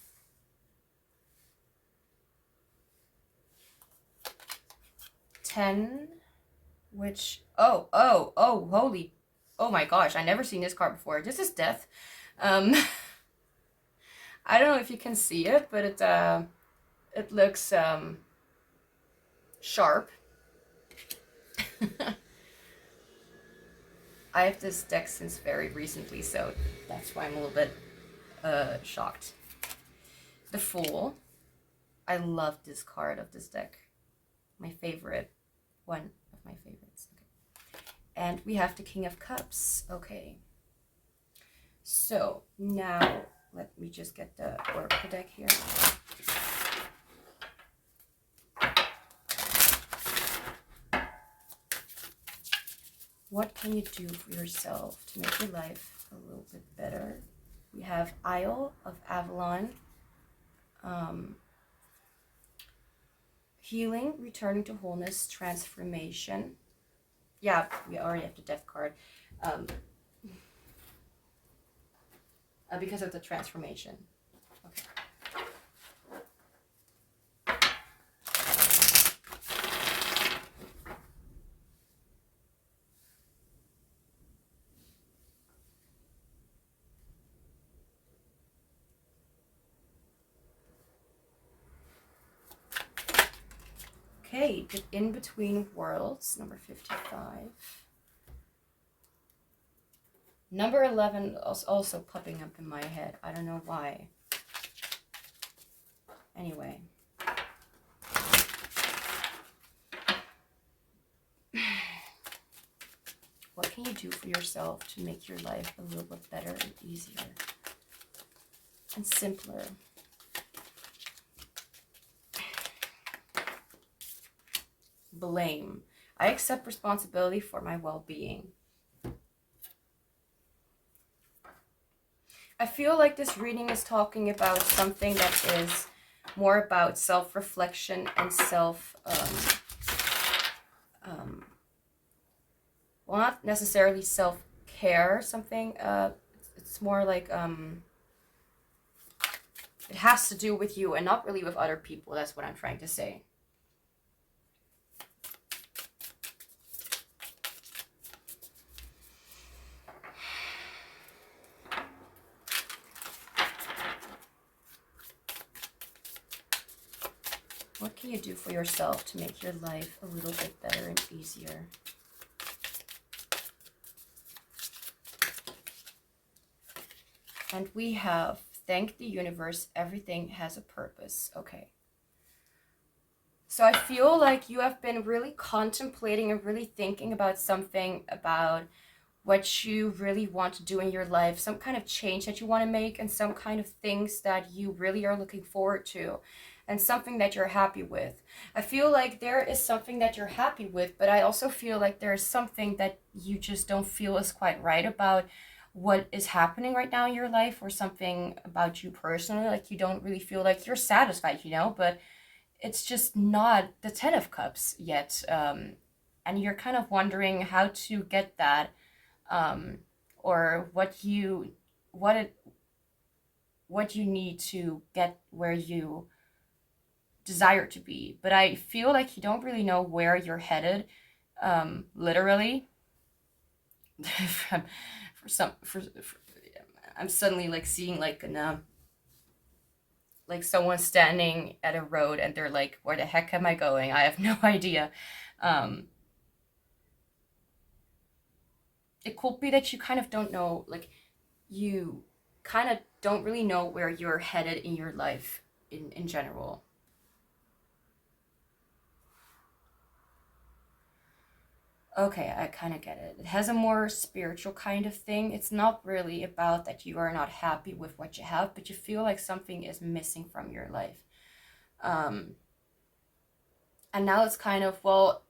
Ten, which, oh, holy, oh my gosh, I never seen this card before. This is Death. I don't know if you can see it, but it looks sharp. I have this deck since very recently, so that's why I'm a little bit shocked. The Fool. I love this card of this deck. My favorite. One of my favorites. Okay. And we have the King of Cups. Okay. So now let me just get the oracle deck here. What can you do for yourself to make your life a little bit better? We have Isle of Avalon. Healing, returning to wholeness, transformation. Yeah, we already have the Death card. Because of the transformation. Okay. Okay, the In Between Worlds, number 55. Number 11 is also popping up in my head. I don't know why. Anyway. What can you do for yourself to make your life a little bit better and easier and simpler? Blame. I accept responsibility for my well-being. I feel like this reading is talking about something that is more about self-reflection and well, not necessarily self-care, something, it's more like, it has to do with you and not really with other people. That's what I'm trying to say. What can you do for yourself to make your life a little bit better and easier? And we have, thank the universe, everything has a purpose. Okay. So I feel like you have been really contemplating and really thinking about something, about what you really want to do in your life, some kind of change that you want to make, and some kind of things that you really are looking forward to, and something that you're happy with. I feel like there is something that you're happy with, but I also feel like there's something that you just don't feel is quite right about what is happening right now in your life, or something about you personally. Like, you don't really feel like you're satisfied, you know, but it's just not the 10 of Cups yet. And you're kind of wondering how to get that, or what you what you need to get where you desire to be. But I feel like you don't really know where you're headed, literally. for I'm suddenly like seeing like like someone standing at a road and they're like, where the heck am I going? I have no idea. Um, it could be that you kind of don't know, like you kind of don't really know where you're headed in your life in general. Okay, I kind of get it. It has a more spiritual kind of thing. It's not really about that you are not happy with what you have, but you feel like something is missing from your life. Um, and now it's kind of, well,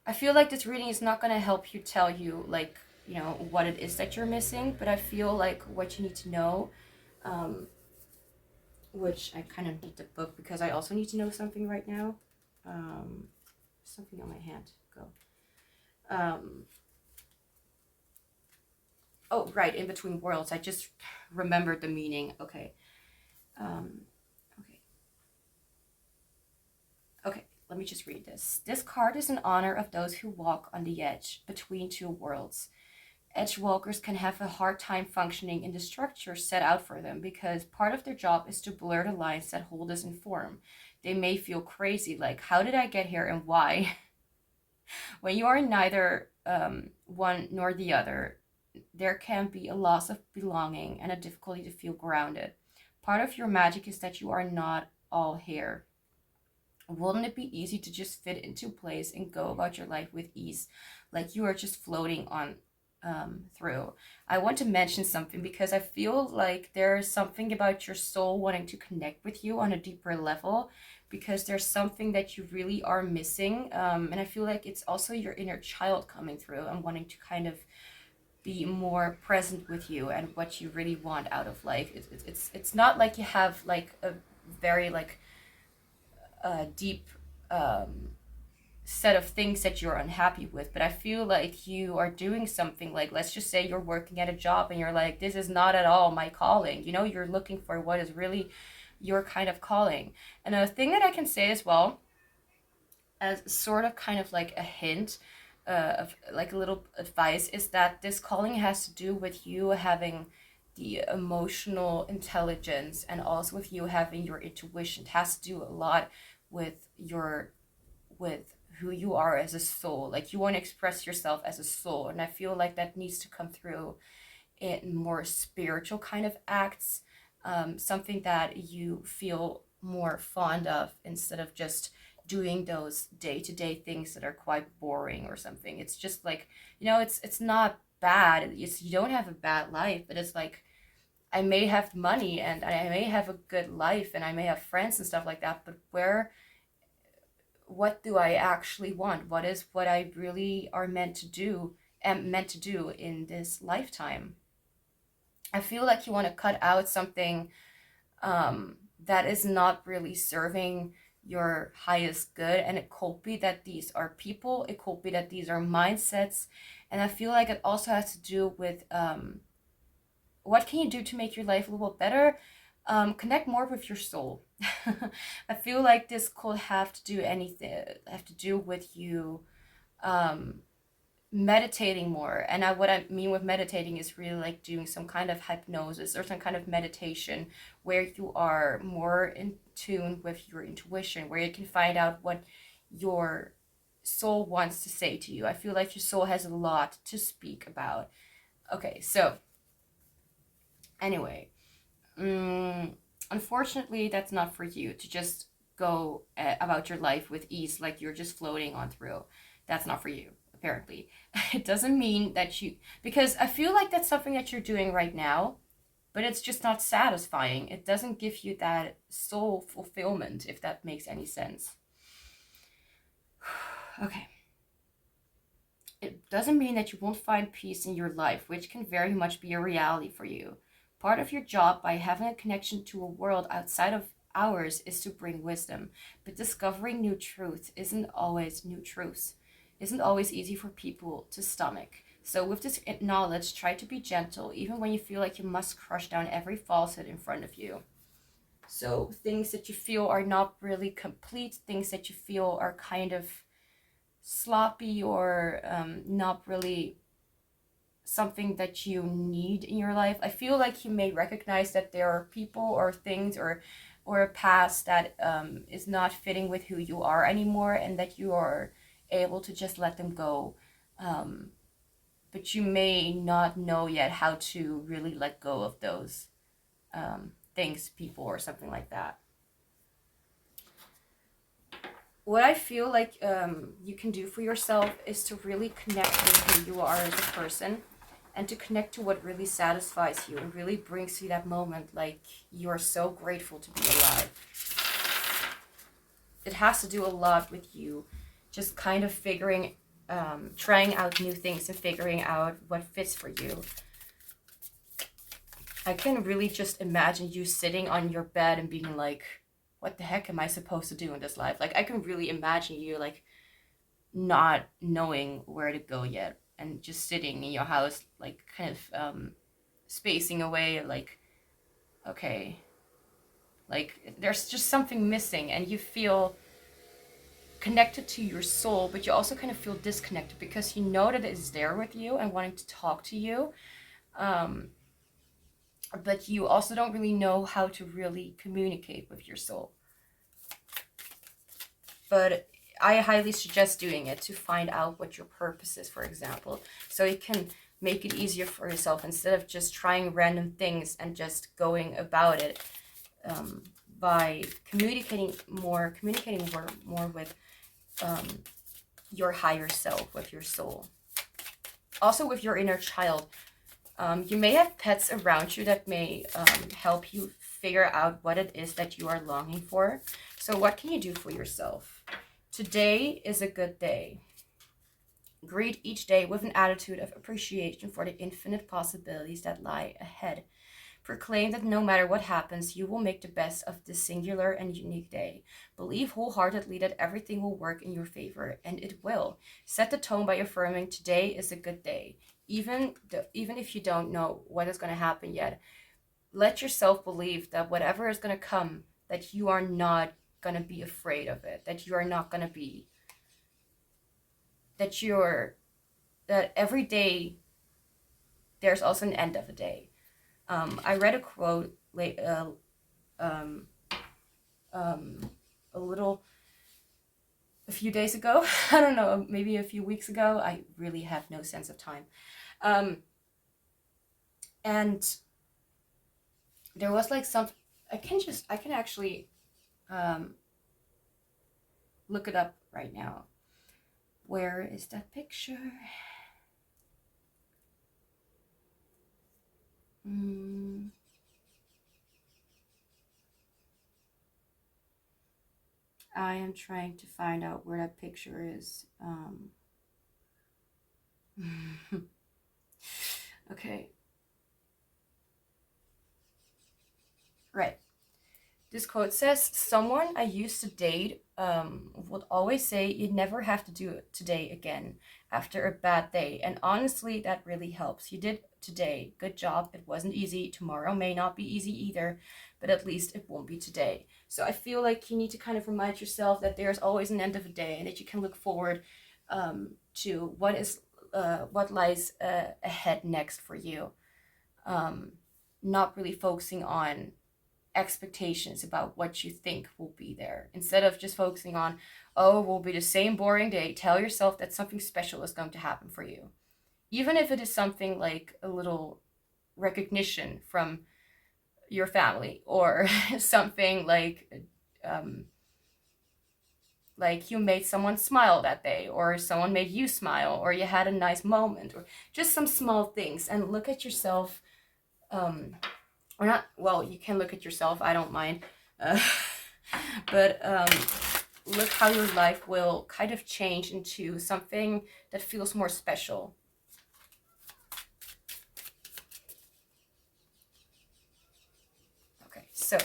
I feel like this reading is not going to help you tell you, like, you know, what it is that you're missing, but I feel like what you need to know, um, which I kind of need the book because I also need to know something right now. Something on my hand. Go. Um, oh, right, in between worlds. I just remembered the meaning. Okay. Um, okay. Okay, let me just read this. This card is in honor of those who walk on the edge between two worlds. Edge walkers can have a hard time functioning in the structure set out for them because part of their job is to blur the lines that hold us in form. They may feel crazy, like, how did I get here and why? When you are neither one nor the other, there can be a loss of belonging and a difficulty to feel grounded. Part of your magic is that you are not all here. Wouldn't it be easy to just fit into place and go about your life with ease, like you are just floating on through? I want to mention something because I feel like there's something about your soul wanting to connect with you on a deeper level because there's something that you really are missing. And I feel like it's also your inner child coming through and wanting to kind of be more present with you and what you really want out of life. It's not like you have like a very like deep set of things that you're unhappy with, but I feel like you are doing something, like let's just say you're working at a job and you're like, this is not at all my calling, you know, you're looking for what is really your kind of calling. And a thing that I can say as well, as sort of kind of like a hint of like a little advice, is that this calling has to do with you having the emotional intelligence and also with you having your intuition. It has to do a lot with your with who you are as a soul. Like you want to express yourself as a soul, and I feel like that needs to come through in more spiritual kind of acts, something that you feel more fond of instead of just doing those day-to-day things that are quite boring or something. It's just like, you know, it's not bad. You don't have a bad life, but it's like, I may have money and I may have a good life and I may have friends and stuff like that, but what do I actually want? What is what I really are meant to do, am meant to do in this lifetime? I feel like you want to cut out something that is not really serving your highest good, and it could be that these are people, it could be that these are mindsets, and I feel like it also has to do with what can you do to make your life a little better. Connect more with your soul. I feel like this could have to do anything, have to do with you um, meditating more. And what I mean with meditating is really like doing some kind of hypnosis or some kind of meditation where you are more in tune with your intuition, where you can find out what your soul wants to say to you. I feel like your soul has a lot to speak about. Okay, so anyway, unfortunately, that's not for you to just go about your life with ease, like you're just floating on through. That's not for you, apparently. It doesn't mean that you, because I feel like that's something that you're doing right now, but it's just not satisfying. It doesn't give you that soul fulfillment, if that makes any sense. Okay. It doesn't mean that you won't find peace in your life, which can very much be a reality for you. Part of your job by having a connection to a world outside of ours is to bring wisdom, but discovering new truths isn't always easy for people to stomach. So with this knowledge, try to be gentle, even when you feel like you must crush down every falsehood in front of you. So things that you feel are not really complete, things that you feel are kind of sloppy or not really something that you need in your life. I feel like you may recognize that there are people or things or a past that is not fitting with who you are anymore, and that you are able to just let them go. But you may not know yet how to really let go of those things, people, or something like that. What I feel like you can do for yourself is to really connect with who you are as a person, and to connect to what really satisfies you and really brings you that moment like you are so grateful to be alive. It has to do a lot with you just kind of trying out new things and figuring out what fits for you. I can really just imagine you sitting on your bed and being like, what the heck am I supposed to do in this life? Like, I can really imagine you like not knowing where to go yet, and just sitting in your house, like kind of spacing away, like, okay, like there's just something missing, and you feel connected to your soul, but you also kind of feel disconnected because you know that it's there with you and wanting to talk to you, but you also don't really know how to really communicate with your soul. But I highly suggest doing it to find out what your purpose is, for example, so you can make it easier for yourself instead of just trying random things and just going about it, by communicating more with your higher self, with your soul. Also with your inner child. You may have pets around you that may help you figure out what it is that you are longing for. So what can you do for yourself? Today is a good day. Greet each day with an attitude of appreciation for the infinite possibilities that lie ahead. Proclaim that no matter what happens, you will make the best of this singular and unique day. Believe wholeheartedly that everything will work in your favor, and it will. Set the tone by affirming today is a good day. Even if you don't know what is going to happen yet, let yourself believe that whatever is going to come, that you are not going to be afraid of it, that you are not going to be, that every day there's also an end of a day. I read a quote a few days ago. I don't know, maybe a few weeks ago. I really have no sense of time. And there was like some, I can actually look it up right now. Where is that picture? I am trying to find out where that picture is. Okay. Right. This quote says, someone I used to date would always say, you'd never have to do it today again after a bad day. And honestly, that really helps. You did today. Good job. It wasn't easy. Tomorrow may not be easy either, but at least it won't be today. So I feel like you need to kind of remind yourself that there's always an end of a day, and that you can look forward to what lies ahead next for you. Not really focusing on expectations about what you think will be there. Instead of just focusing on, oh, it will be the same boring day, tell yourself that something special is going to happen for you. Even if it is something like a little recognition from your family, or something like you made someone smile that day, or someone made you smile, or you had a nice moment, or just some small things. And look at yourself, or not, well, you can look at yourself, I don't mind, but look how your life will kind of change into something that feels more special. Okay, so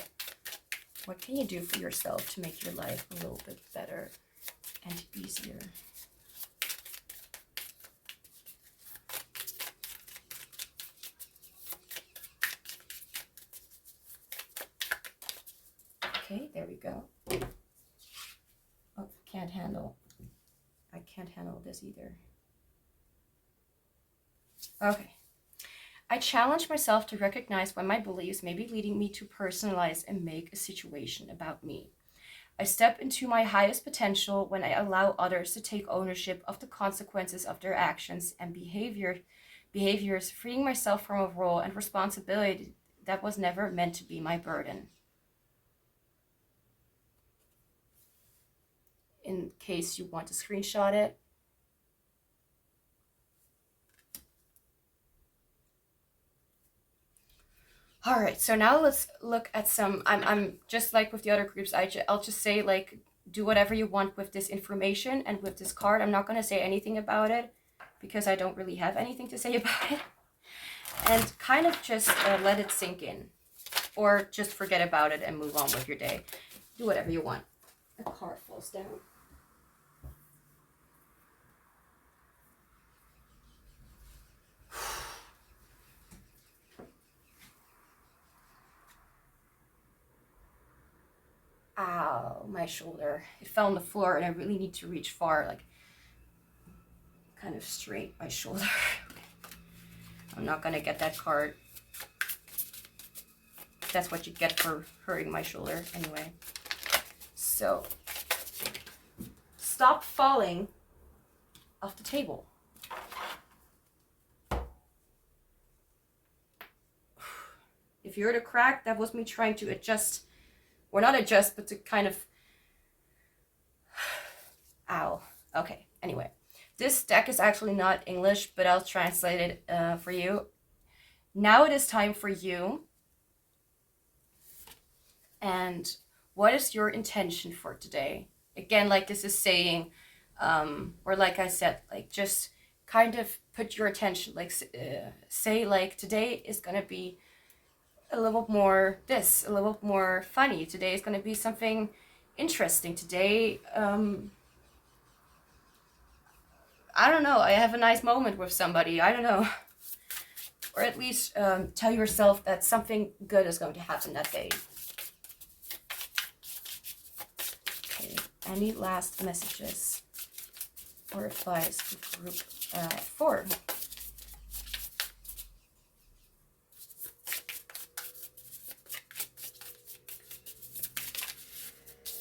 what can you do for yourself to make your life a little bit better and easier? Okay, there we go. Oh, I can't handle this either. Okay. I challenge myself to recognize when my beliefs may be leading me to personalize and make a situation about me. I step into my highest potential when I allow others to take ownership of the consequences of their actions and behaviors, freeing myself from a role and responsibility that was never meant to be my burden. In case you want to screenshot it. All right, so now let's look at some, I'm just like with the other groups, I'll just say, like, do whatever you want with this information and with this card. I'm not going to say anything about it because I don't really have anything to say about it. And kind of just let it sink in, or just forget about it and move on with your day. Do whatever you want. A card falls down. Ow, my shoulder. It fell on the floor and I really need to reach far, like, kind of straight my shoulder. I'm not gonna get that card. That's what you get for hurting my shoulder anyway. So, stop falling off the table. If you heard a crack, that was me trying to adjust, or not adjust, but to kind of, ow. Okay, anyway. This deck is actually not English, but I'll translate it for you. Now it is time for you. And what is your intention for today? Again, like this is saying, or like I said, like just kind of put your attention, like say like today is going to be a little more this, a little more funny. Today is going to be something interesting. Today, I don't know, I have a nice moment with somebody, I don't know. Or at least tell yourself that something good is going to happen that day. Okay, any last messages or advice for group 4?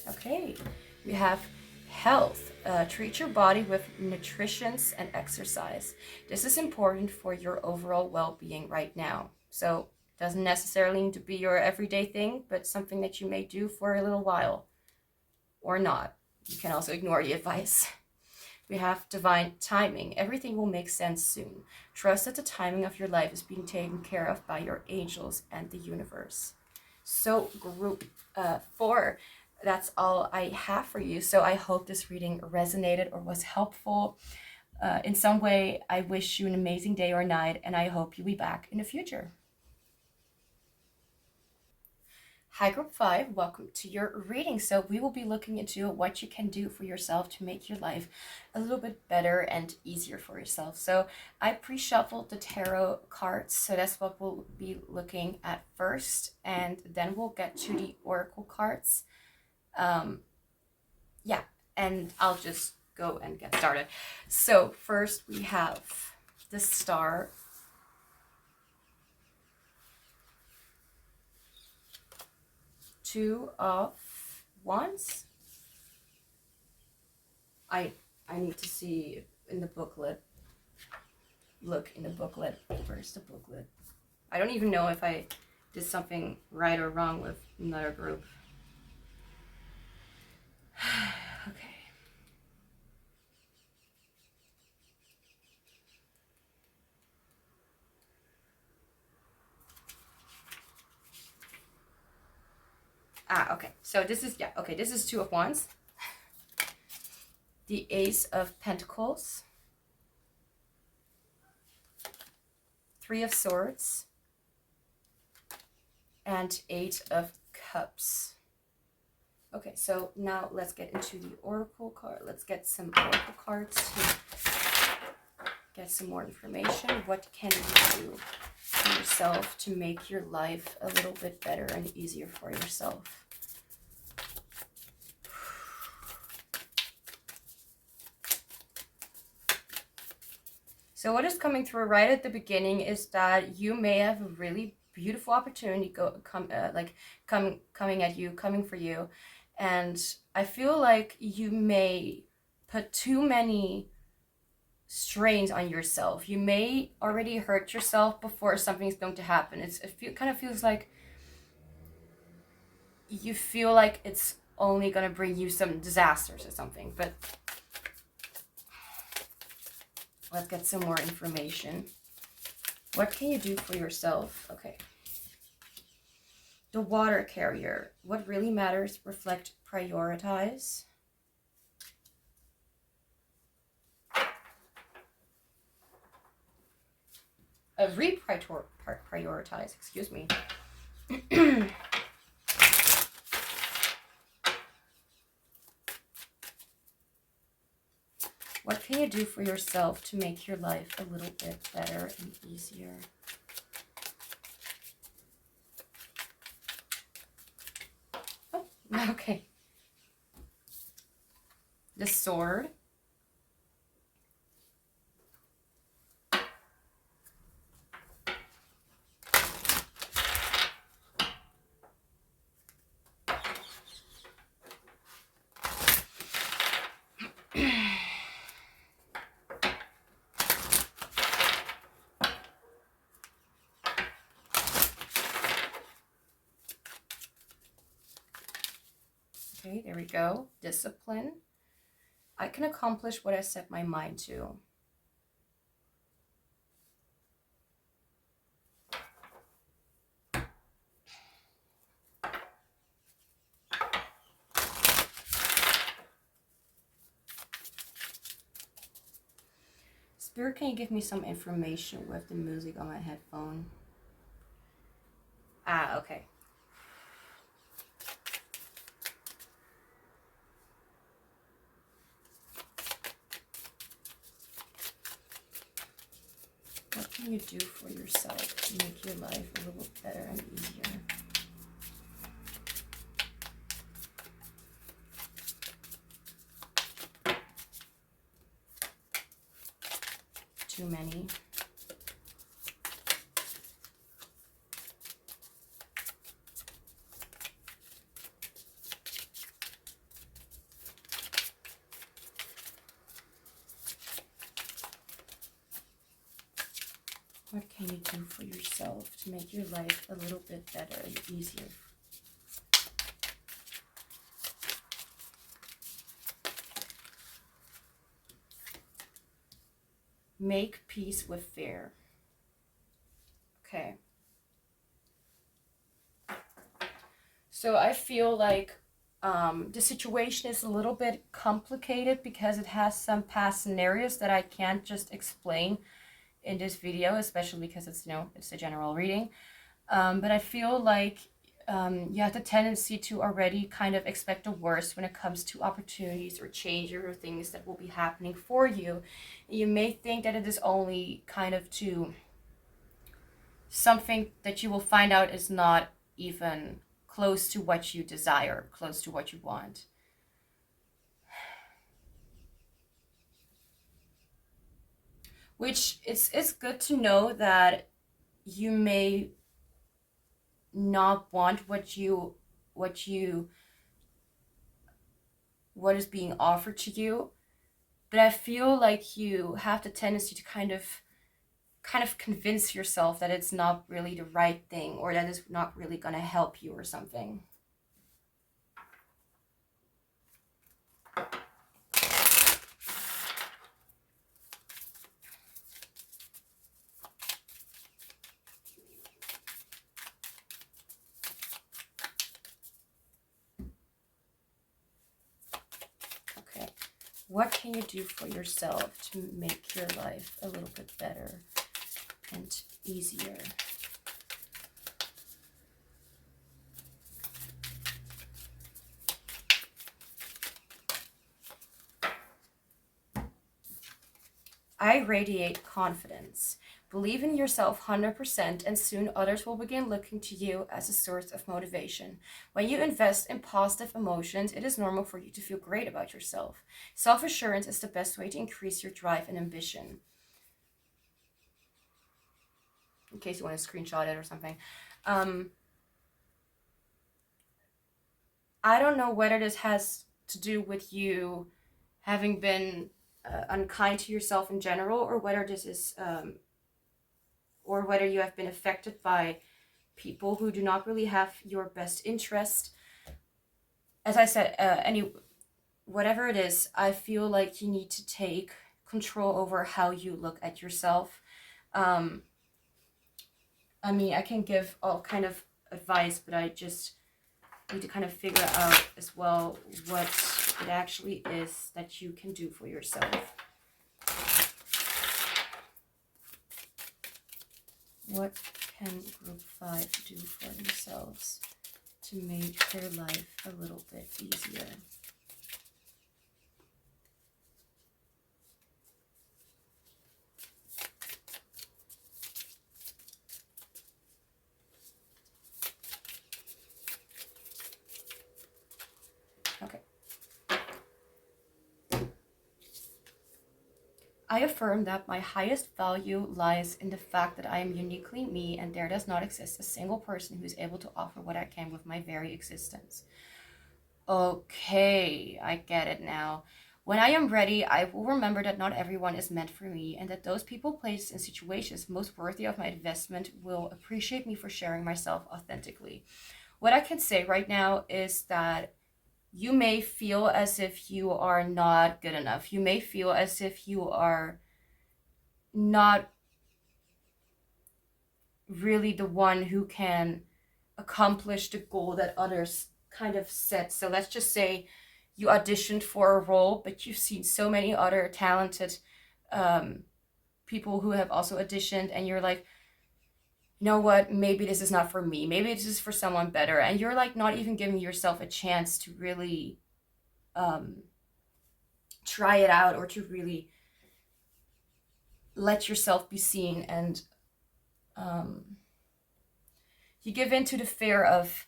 Okay, we have health. Treat your body with nutrition and exercise. This is important for your overall well-being right now. So it doesn't necessarily need to be your everyday thing, but something that you may do for a little while or not. You can also ignore the advice. We have divine timing. Everything will make sense soon. Trust that the timing of your life is being taken care of by your angels and the universe. So group 4, that's all I have for you. So I hope this reading resonated or was helpful in some way. I wish you an amazing day or night, and I hope you'll be back in the future. Hi group 5, welcome to your reading. So we will be looking into what you can do for yourself to make your life a little bit better and easier for yourself. So I pre-shuffled the tarot cards, so that's what we'll be looking at first, and then we'll get to the oracle cards. Yeah, and I'll just go and get started. So first we have the Star, Two of Wands. I need to see in the booklet. Look in the booklet. Where's the booklet? I don't even know if I did something right or wrong with another group. Okay. Okay. So this is, yeah, okay, this is Two of Wands. The Ace of Pentacles. Three of Swords. And Eight of Cups. Okay, so now let's get into the oracle card. Let's get some oracle cards to get some more information. What can you do for yourself to make your life a little bit better and easier for yourself? So what is coming through right at the beginning is that you may have a really beautiful opportunity coming for you, and I feel like you may put too many strains on yourself. You may already hurt yourself before something's going to happen. Kind of feels like you feel like it's only going to bring you some disasters or something. But let's get some more information. What can you do for yourself? Okay. The water carrier. What really matters? Reflect, prioritize. Prioritize, excuse me. What can you do for yourself to make your life a little bit better and easier? Oh, okay. The sword. Okay, there we go. Discipline. I can accomplish what I set my mind to. Spirit, can you give me some information with the music on my headphone? Ah, okay. What can you do for yourself to make your life a little better and easier? Too many. What can you do for yourself to make your life a little bit better and easier? Make peace with fear. Okay. So I feel like the situation is a little bit complicated because it has some past scenarios that I can't just explain in this video, especially because it's, it's a general reading. But I feel like you have the tendency to already kind of expect the worst when it comes to opportunities or changes or things that will be happening for you. You may think that it is only kind of to something that you will find out is not even close to what you desire, close to what you want. Which it's good to know that you may not want what is being offered to you, but I feel like you have the tendency to kind of convince yourself that it's not really the right thing, or that it's not really going to help you or something. Okay, what can you do for yourself to make your life a little bit better and easier? I radiate confidence. Believe in yourself 100%, and soon others will begin looking to you as a source of motivation. When you invest in positive emotions, it is normal for you to feel great about yourself. Self-assurance is the best way to increase your drive and ambition. in case you want to screenshot it or something. I don't know whether this has to do with you having been unkind to yourself in general, or whether this is, or whether you have been affected by people who do not really have your best interest. As I said, whatever it is, I feel like you need to take control over how you look at yourself. I mean, I can give all kind of advice, but I just need to kind of figure out as well what it actually is that you can do for yourself. What can group 5 do for themselves to make their life a little bit easier? Okay. I affirm that my highest value lies in the fact that I am uniquely me, and there does not exist a single person who is able to offer what I can with my very existence. Okay, I get it now. When I am ready, I will remember that not everyone is meant for me, and that those people placed in situations most worthy of my investment will appreciate me for sharing myself authentically. What I can say right now is that you may feel as if you are not good enough. You may feel as if you are not really the one who can accomplish the goal that others kind of set. So let's just say you auditioned for a role, but you've seen so many other talented people who have also auditioned, and you're like, you know what, maybe this is not for me, maybe this is for someone better, and you're like not even giving yourself a chance to really try it out, or to really let yourself be seen. And you give in to the fear of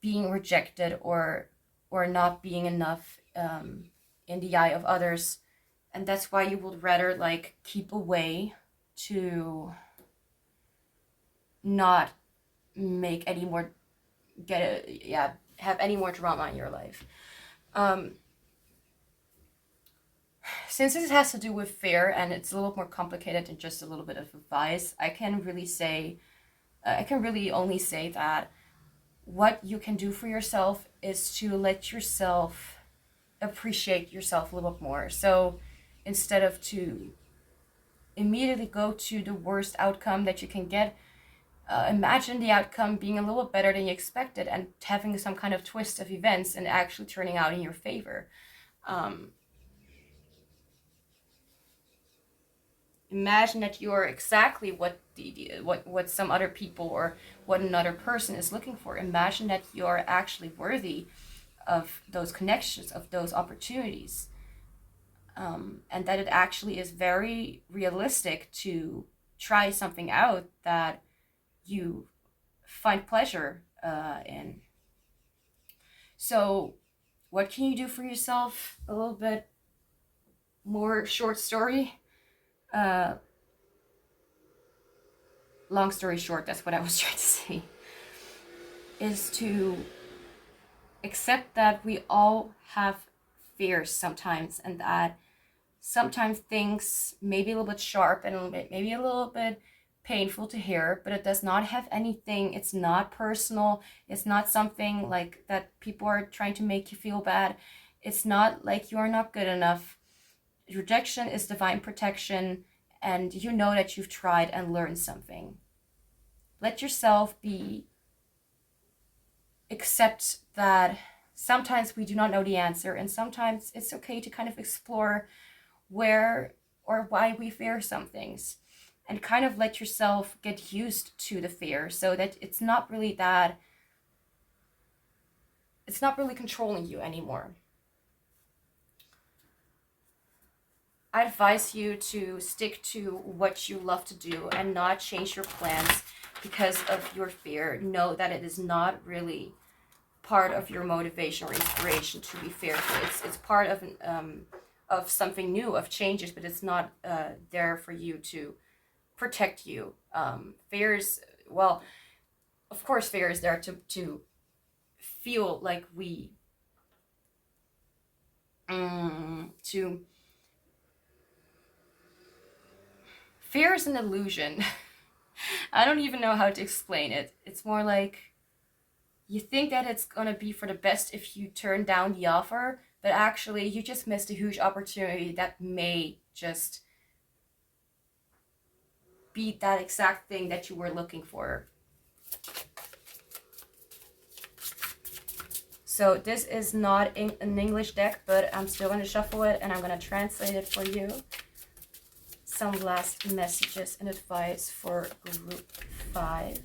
being rejected or not being enough in the eye of others, and that's why you would rather like keep away to not make any more have any more drama in your life. Since this has to do with fear, and it's a little more complicated than just a little bit of advice, I can really only say that what you can do for yourself is to let yourself appreciate yourself a little bit more. So instead of to immediately go to the worst outcome that you can get, imagine the outcome being a little bit better than you expected, and having some kind of twist of events and actually turning out in your favor. Imagine that you're exactly what some other people or what another person is looking for. Imagine that you're actually worthy of those connections, of those opportunities, and that it actually is very realistic to try something out that you find pleasure in. So what can you do for yourself? A little bit more short story. Long story short, that's what I was trying to say, is to accept that we all have fears sometimes, and that sometimes things may be a little bit sharp and maybe a little bit painful to hear, but it does not have anything, it's not personal, it's not something like that people are trying to make you feel bad, it's not like you're not good enough. Rejection is divine protection, and you know that you've tried and learned something. Let yourself accept that sometimes we do not know the answer, and sometimes it's okay to kind of explore where or why we fear some things, and kind of let yourself get used to the fear, so that it's not really controlling you anymore. I advise you to stick to what you love to do and not change your plans because of your fear. Know that it is not really part of your motivation or inspiration to be fearful. It's part of something new, of changes, but it's not there for you to protect you. Fears, well, of course, fear is there to feel like we, to, fear is an illusion. I don't even know how to explain it. It's more like you think that it's gonna be for the best if you turn down the offer, but actually you just missed a huge opportunity that may just be that exact thing that you were looking for. So this is not an English deck, but I'm still going to shuffle it and I'm going to translate it for you. Some last messages and advice for group 5.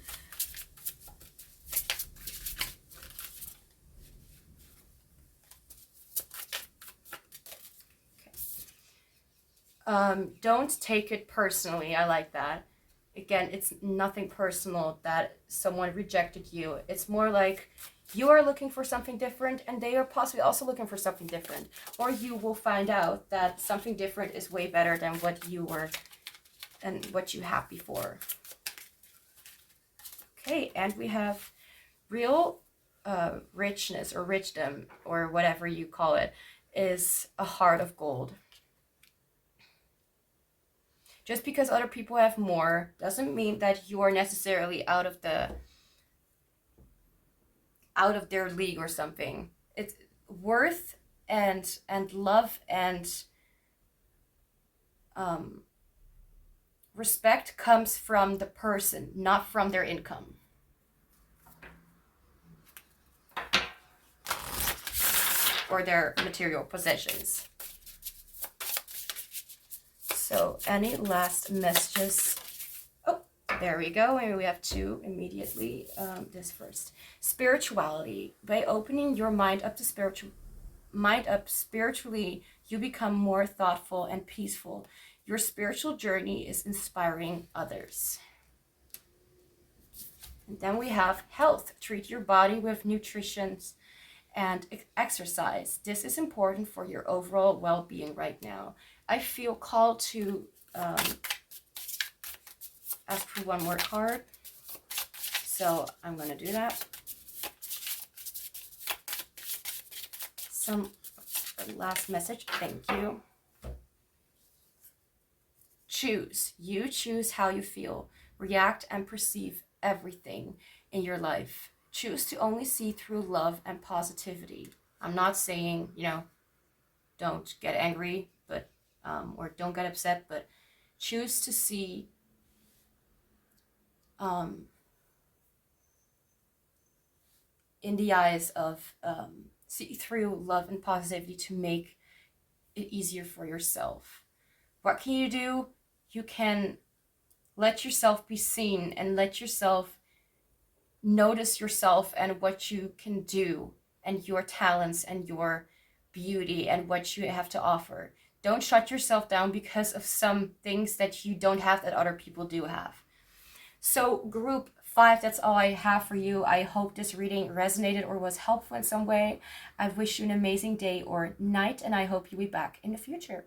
Okay. Don't take it personally. I like that. Again, it's nothing personal that someone rejected you. It's more like you are looking for something different and they are possibly also looking for something different. Or you will find out that something different is way better than what you were and what you had before. Okay, and we have real richness or richdom or whatever you call it is a heart of gold. Just because other people have more doesn't mean that you are necessarily out of their league or something. It's worth and love and respect comes from the person, not from their income. Or their material possessions. So any last messages? Oh, there we go. And we have 2 immediately. This first. Spirituality. By opening your mind up spiritually, you become more thoughtful and peaceful. Your spiritual journey is inspiring others. And then we have health. Treat your body with nutrition and exercise. This is important for your overall well-being right now. I feel called to ask for one more card. So I'm going to do that. Some last message. Thank you. Choose. You choose how you feel, react, and perceive everything in your life. Choose to only see through love and positivity. I'm not saying, don't get angry, but or don't get upset, but choose to see in the eyes of see through love and positivity to make it easier for yourself. What can you do? You can let yourself be seen and let yourself notice yourself and what you can do and your talents and your beauty and what you have to offer. Don't shut yourself down because of some things that you don't have that other people do have. So group 5, that's all I have for you. I hope this reading resonated or was helpful in some way. I wish you an amazing day or night, and I hope you'll be back in the future.